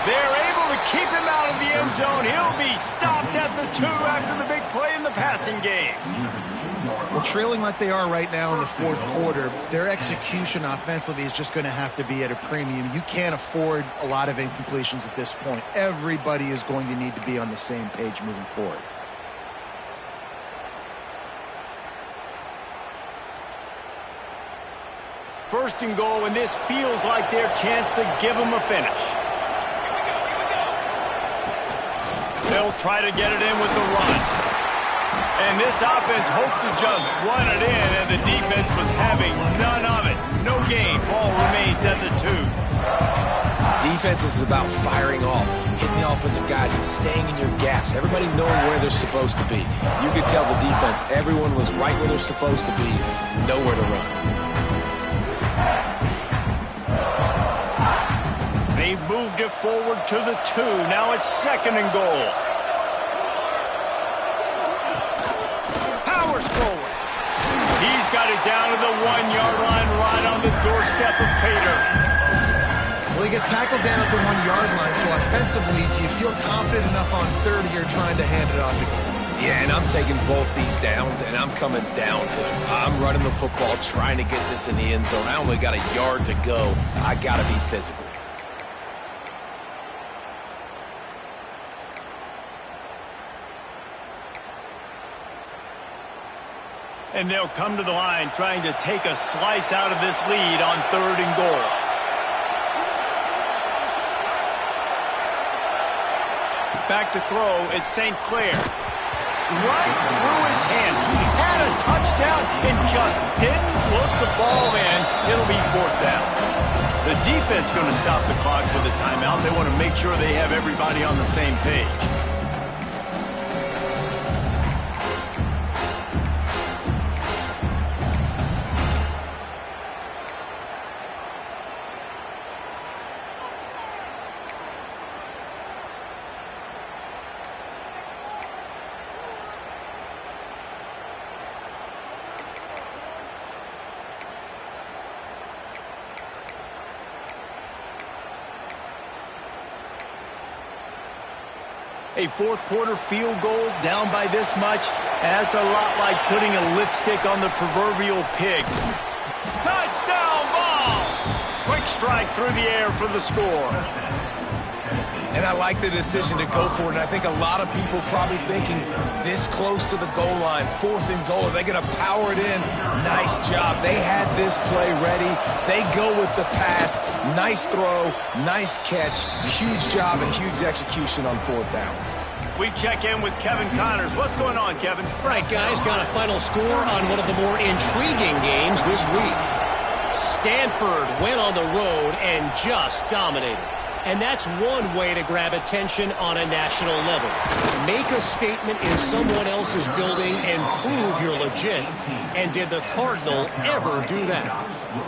They're able to keep him out of the end zone. He'll be stopped at the 2 after the big play in the passing game. Well, trailing like they are right now in the fourth quarter, their execution offensively is just going to have to be at a premium. You can't afford a lot of incompletions at this point. Everybody is going to need to be on the same page moving forward. First and goal, and this feels like their chance to give them a finish. They'll try to get it in with the run. And this offense hoped to just run it in, and the defense was having none of it. No gain. Ball remains at the 2. Defense is about firing off, hitting the offensive guys, and staying in your gaps. Everybody knowing where they're supposed to be. You could tell the defense, everyone was right where they're supposed to be, nowhere to run. They've moved it forward to the 2. Now it's second and goal. Powers forward. He's got it down to the 1-yard line, right on the doorstep of Pater. Well, he gets tackled down at the 1-yard line, so offensively, do you feel confident enough on third here trying to hand it off again? Yeah, and I'm taking both these downs, and I'm coming downhill. I'm running the football, trying to get this in the end zone. I only got a yard to go. I got to be physical. And they'll come to the line trying to take a slice out of this lead on third and goal. Back to throw, it's St. Clair. Right through his hands. He had a touchdown and just didn't look the ball in. It'll be fourth down. The defense going to stop the clock with a timeout. They want to make sure they have everybody on the same page. A fourth quarter field goal down by this much. That's a lot like putting a lipstick on the proverbial pig. Touchdown Vols! Quick strike through the air for the score. And I like the decision to go for it, and I think a lot of people probably thinking this close to the goal line, fourth and goal, are they going to power it in? Nice job. They had this play ready. They go with the pass. Nice throw, nice catch, huge job and huge execution on fourth down. We check in with Kevin Connors. What's going on, Kevin? Right, guys, got a final score on one of the more intriguing games this week. Stanford went on the road and just dominated. And that's one way to grab attention on a national level. Make a statement in someone else's building and prove you're legit. And did the Cardinal ever do that?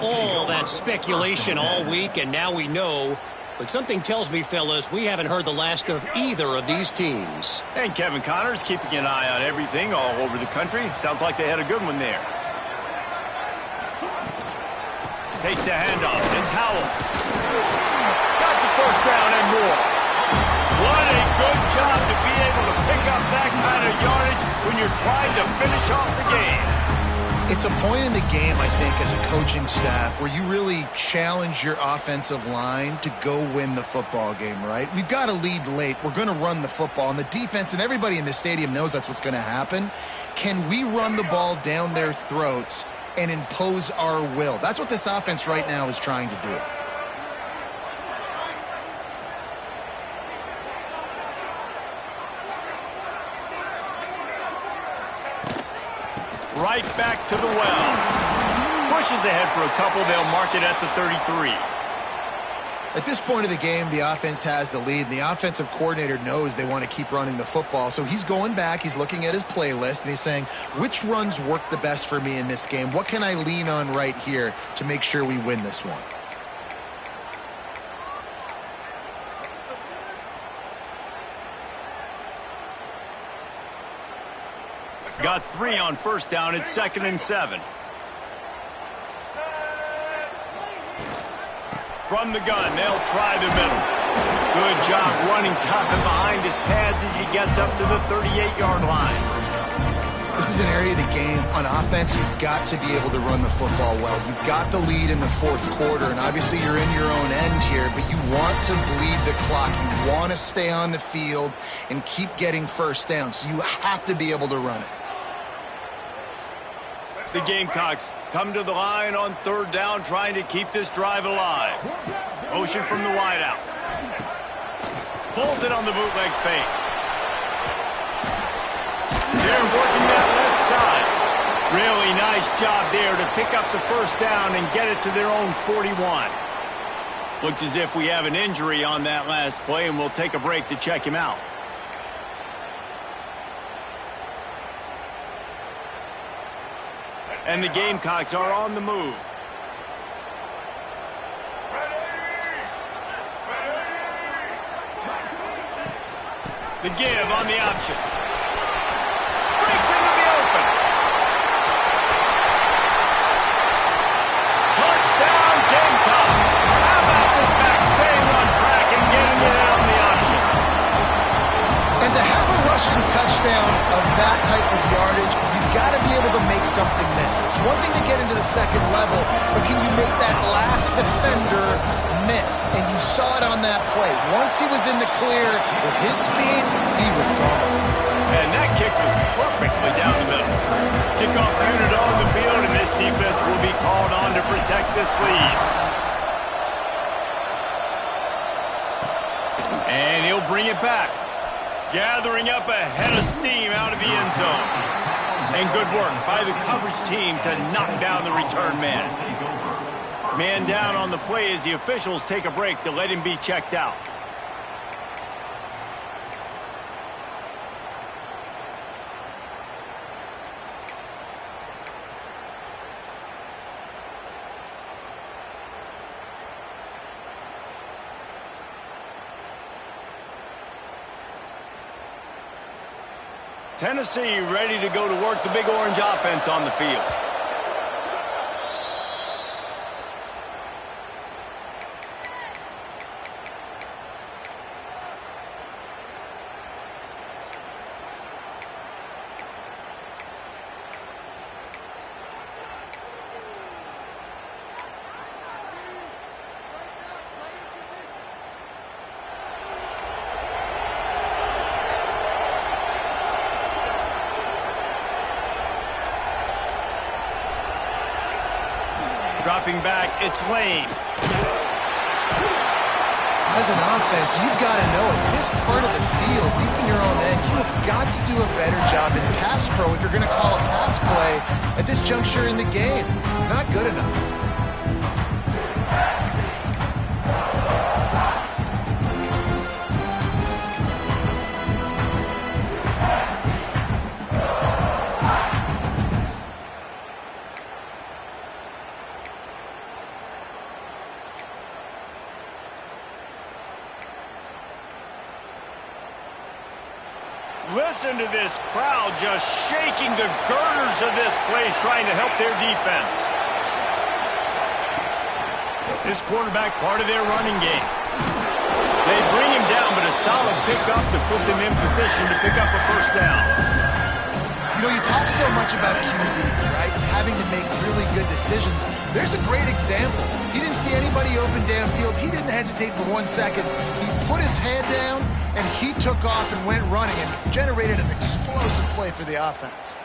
All that speculation all week, and now we know. But something tells me, fellas, we haven't heard the last of either of these teams. And Kevin Connors keeping an eye on everything all over the country. Sounds like they had a good one there. Takes the handoff. It's Howell. Got the first down and more. What a good job to be able to pick up that kind of yardage when you're trying to finish off the game. It's a point in the game, I think, as a coaching staff where you really challenge your offensive line to go win the football game, right? We've got a lead late. We're going to run the football. And the defense and everybody in the stadium knows that's what's going to happen. Can we run the ball down their throats and impose our will? That's what this offense right now is trying to do. Right back to the well. Pushes ahead for a couple. They'll mark it at the 33. At this point of the game, the offense has the lead, and the offensive coordinator knows they want to keep running the football. So he's going back, he's looking at his playlist, and he's saying, which runs work the best for me in this game? What can I lean on right here to make sure we win this one? Got 3 on first down. It's 2nd and 7. From the gun, they'll try the middle. Good job running tough and behind his pads as he gets up to the 38-yard line. This is an area of the game on offense you've got to be able to run the football well. You've got the lead in the fourth quarter, and obviously you're in your own end here, but you want to bleed the clock. You want to stay on the field and keep getting first down, so you have to be able to run it. The Gamecocks come to the line on third down, trying to keep this drive alive. Motion from the wideout. Pulls it on the bootleg fake. They're working that left side. Really nice job there to pick up the first down and get it to their own 41. Looks as if we have an injury on that last play, and we'll take a break to check him out. And the Gamecocks are on the move. The give on the option. Breaks into the open. Touchdown, Gamecocks. How about this back staying on track and getting it out on the option? And to have a rushing touchdown of that type of yardage, you've got to be able to make something miss. It's one thing to get into the second level, but can you make that last defender miss? And you saw it on that play. Once he was in the clear with his speed, he was gone. And that kick was perfectly down the middle. Kickoff unit on the field, and this defense will be called on to protect this lead. And he'll bring it back. Gathering up a head of steam out of the end zone. And good work by the coverage team to knock down the return man. Man down on the play as the officials take a break to let him be checked out. Tennessee ready to go to work the Big Orange offense on the field. Dropping back, it's Lane. As an offense, you've got to know at this part of the field, deep in your own end, you have got to do a better job in pass pro if you're going to call a pass play at this juncture in the game. Not good enough. Listen to this crowd just shaking the girders of this place, trying to help their defense. This quarterback part of their running game. They bring him down, but a solid pickup to put them in position to pick up a first down. You know, you talk so much about QBs, right? Having to make really good decisions. There's a great example. He didn't see anybody open downfield. He didn't hesitate for 1 second. He put his head down, and he took off and went running and generated an explosive play for the offense.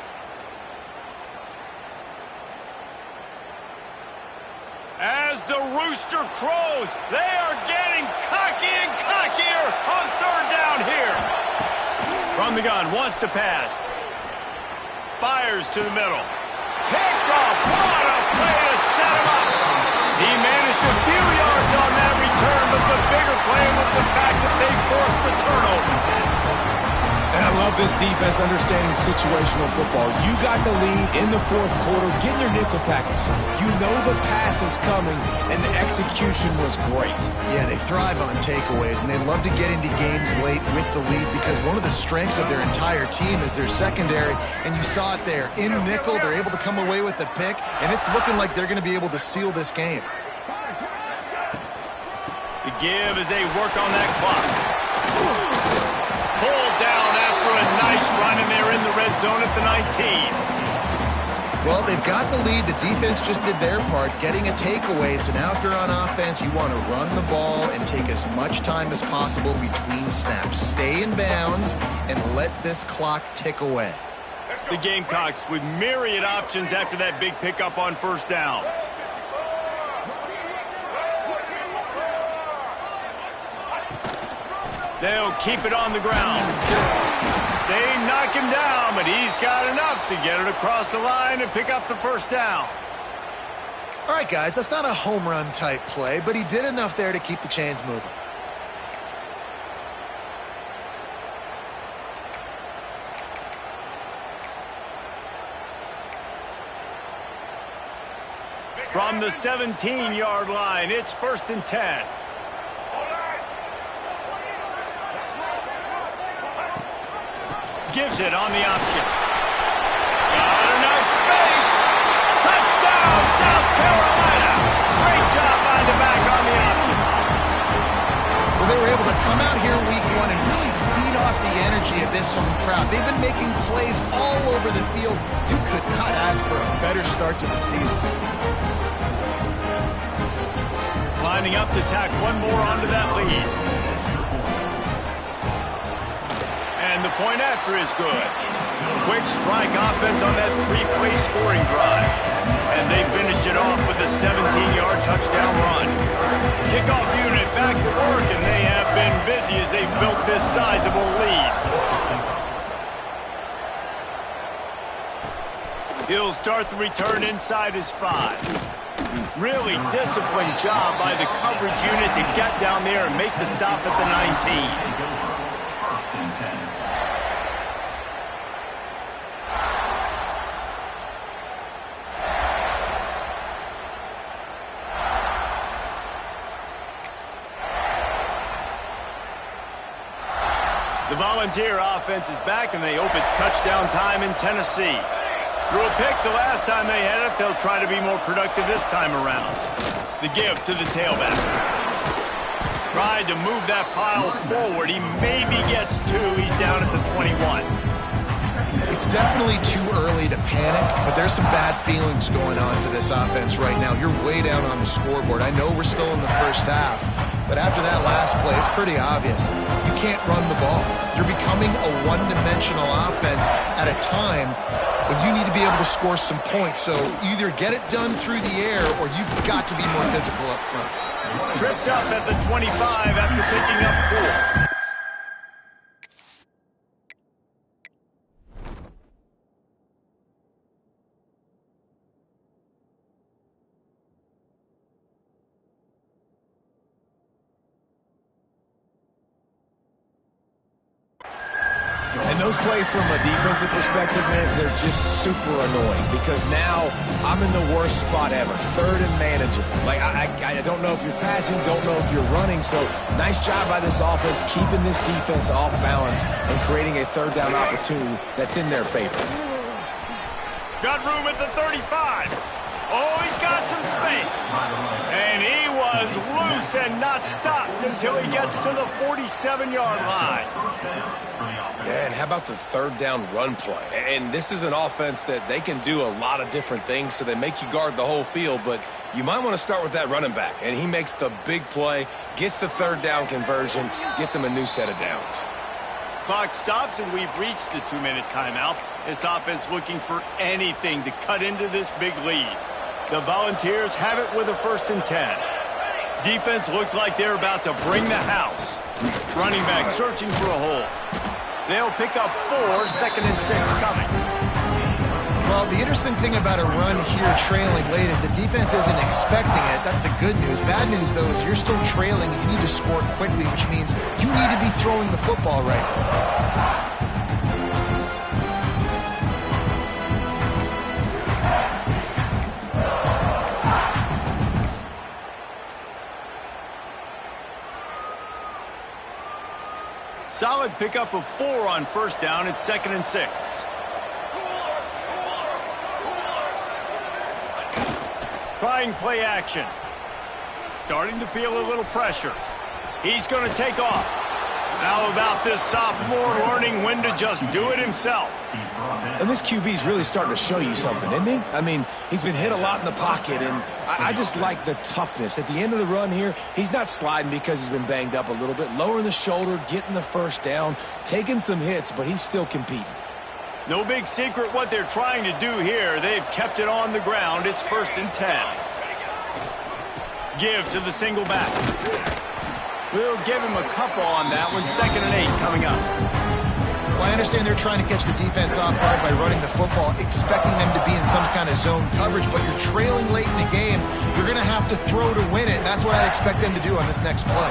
As the rooster crows, they are getting cocky and cockier on third down here. From the gun, wants to pass. Fires to the middle. Picked off. What a play to set him up. He managed a few yards on that return, but the bigger play was the fact that they forced the turnover. And I love this defense understanding situational football. You got the lead in the fourth quarter, getting your nickel packages. You know the pass is coming, and the execution was great. Yeah, they thrive on takeaways, and they love to get into games late with the lead because one of the strengths of their entire team is their secondary, and you saw it there. In nickel, they're able to come away with the pick, and it's looking like they're going to be able to seal this game. The give as they work on that clock. Pulled down after a nice run, and they're in the red zone at the 19. Well, they've got the lead. The defense just did their part, getting a takeaway. So now if you're on offense, you want to run the ball and take as much time as possible between snaps. Stay in bounds and let this clock tick away. The Gamecocks with myriad options after that big pickup on first down. They'll keep it on the ground. They knock him down, but he's got enough to get it across the line and pick up the first down. All right, guys, that's not a home run type play, but he did enough there to keep the chains moving. From the 17-yard line, it's 1st and 10. Gives it on the option. Not enough space. Touchdown, South Carolina. Great job by the back on the option. Well, they were able to come out here week one and really feed off the energy of this home crowd. They've been making plays all over the field. You could not ask for a better start to the season. Lining up to tack one more onto that lead. And the point after is good. Quick strike offense on that 3-play scoring drive. And they finished it off with a 17-yard touchdown run. Kickoff unit back to work, and they have been busy as they've built this sizable lead. He'll start the return inside his 5. Really disciplined job by the coverage unit to get down there and make the stop at the 19. The Volunteer offense is back, and they hope it's touchdown time in Tennessee. Threw a pick the last time they had it. They'll try to be more productive this time around. The give to the tailback. Tried to move that pile forward. He maybe gets 2. He's down at the 21. It's definitely too early to panic, but there's some bad feelings going on for this offense right now. You're way down on the scoreboard. I know we're still in the first half, but after that last play, it's pretty obvious. You can't run the ball. You're becoming a one-dimensional offense at a time when you need to be able to score some points. So either get it done through the air or you've got to be more physical up front. Tripped up at the 25 after picking up 4. And those plays from a defensive perspective, man, they're just super annoying because now I'm in the worst spot ever. 3rd and manageable. Like, I don't know if you're passing, don't know if you're running. So nice job by this offense keeping this defense off balance and creating a 3rd down opportunity that's in their favor. Got room at the 35. Oh, he's got some space. And he was loose and not stopped until he gets to the 47-yard line. Yeah, and how about the 3rd down run play? And this is an offense that they can do a lot of different things, so they make you guard the whole field, but you might want to start with that running back. And he makes the big play, gets the 3rd down conversion, gets him a new set of downs. Clock stops, and we've reached the 2-minute timeout. This offense looking for anything to cut into this big lead. The Volunteers have it with a 1st and 10. Defense looks like they're about to bring the house. Running back searching for a hole. They'll pick up 4, 2nd and 6 coming. Well, the interesting thing about a run here trailing late is the defense isn't expecting it. That's the good news. Bad news, though, is you're still trailing. You need to score quickly, which means you need to be throwing the football right now. Solid pickup of 4 on 1st down. It's 2nd and 6. Trying play action. Starting to feel a little pressure. He's going to take off. How about this sophomore learning when to just do it himself? And this QB's really starting to show you something, isn't he? I mean, he's been hit a lot in the pocket, and I just like the toughness. At the end of the run here, he's not sliding because he's been banged up a little bit. Lowering the shoulder, getting the first down, taking some hits, but he's still competing. No big secret what they're trying to do here. They've kept it on the ground. It's 1st and 10. Give to the single back. We'll give him a couple on that one. 2nd and 8 coming up. Well, I understand they're trying to catch the defense off guard by running the football, expecting them to be in some kind of zone coverage, but you're trailing late in the game. You're going to have to throw to win it, and that's what I'd expect them to do on this next play.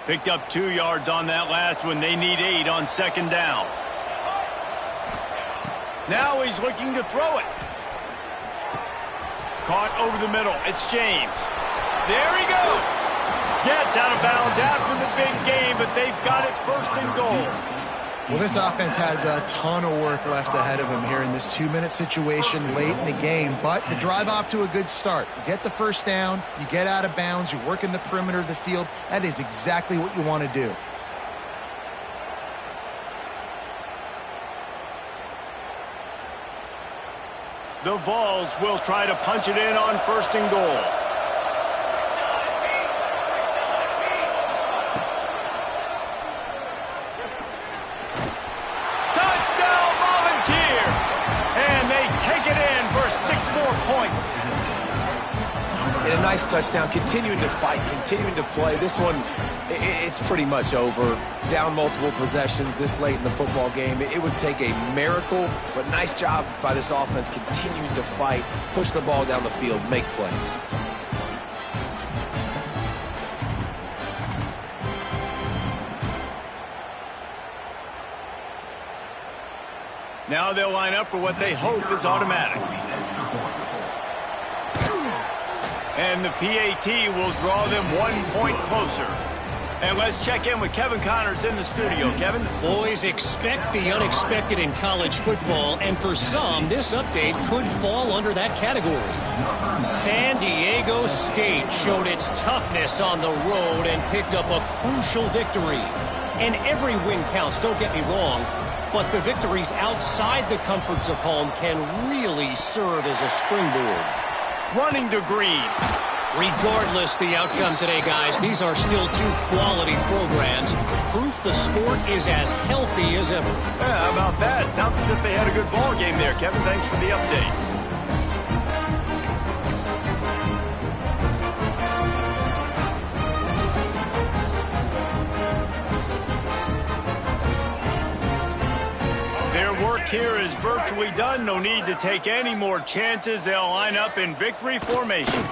Picked up 2 yards on that last one. They need 8 on 2nd down. Now he's looking to throw it. Caught over the middle. It's James. There he goes. Gets out of bounds after the big game, but they've got it 1st and goal. Well, this offense has a ton of work left ahead of them here in this 2-minute situation late in the game, but the drive off to a good start. You get the first down, you get out of bounds, you're working the perimeter of the field. That is exactly what you want to do. The Vols will try to punch it in on 1st and goal. Touchdown Volunteers! And they take it in for 6 more points. And a nice touchdown, continuing to fight, continuing to play. This one, it's pretty much over. Down multiple possessions this late in the football game. It would take a miracle, but nice job by this offense continuing to fight, push the ball down the field, make plays. Now they'll line up for what they hope is automatic. And the PAT will draw them 1 point closer. And let's check in with Kevin Connors in the studio. Kevin? Boys, expect the unexpected in college football, and for some, this update could fall under that category. San Diego State showed its toughness on the road and picked up a crucial victory. And every win counts, don't get me wrong, but the victories outside the comforts of home can really serve as a springboard. Running to green. Regardless the outcome today, guys, these are still 2 quality programs. Proof the sport is as healthy as ever. Yeah, how about that? Sounds as if they had a good ball game there, Kevin. Thanks for the update. Their work here is virtually done. No need to take any more chances. They'll line up in victory formation.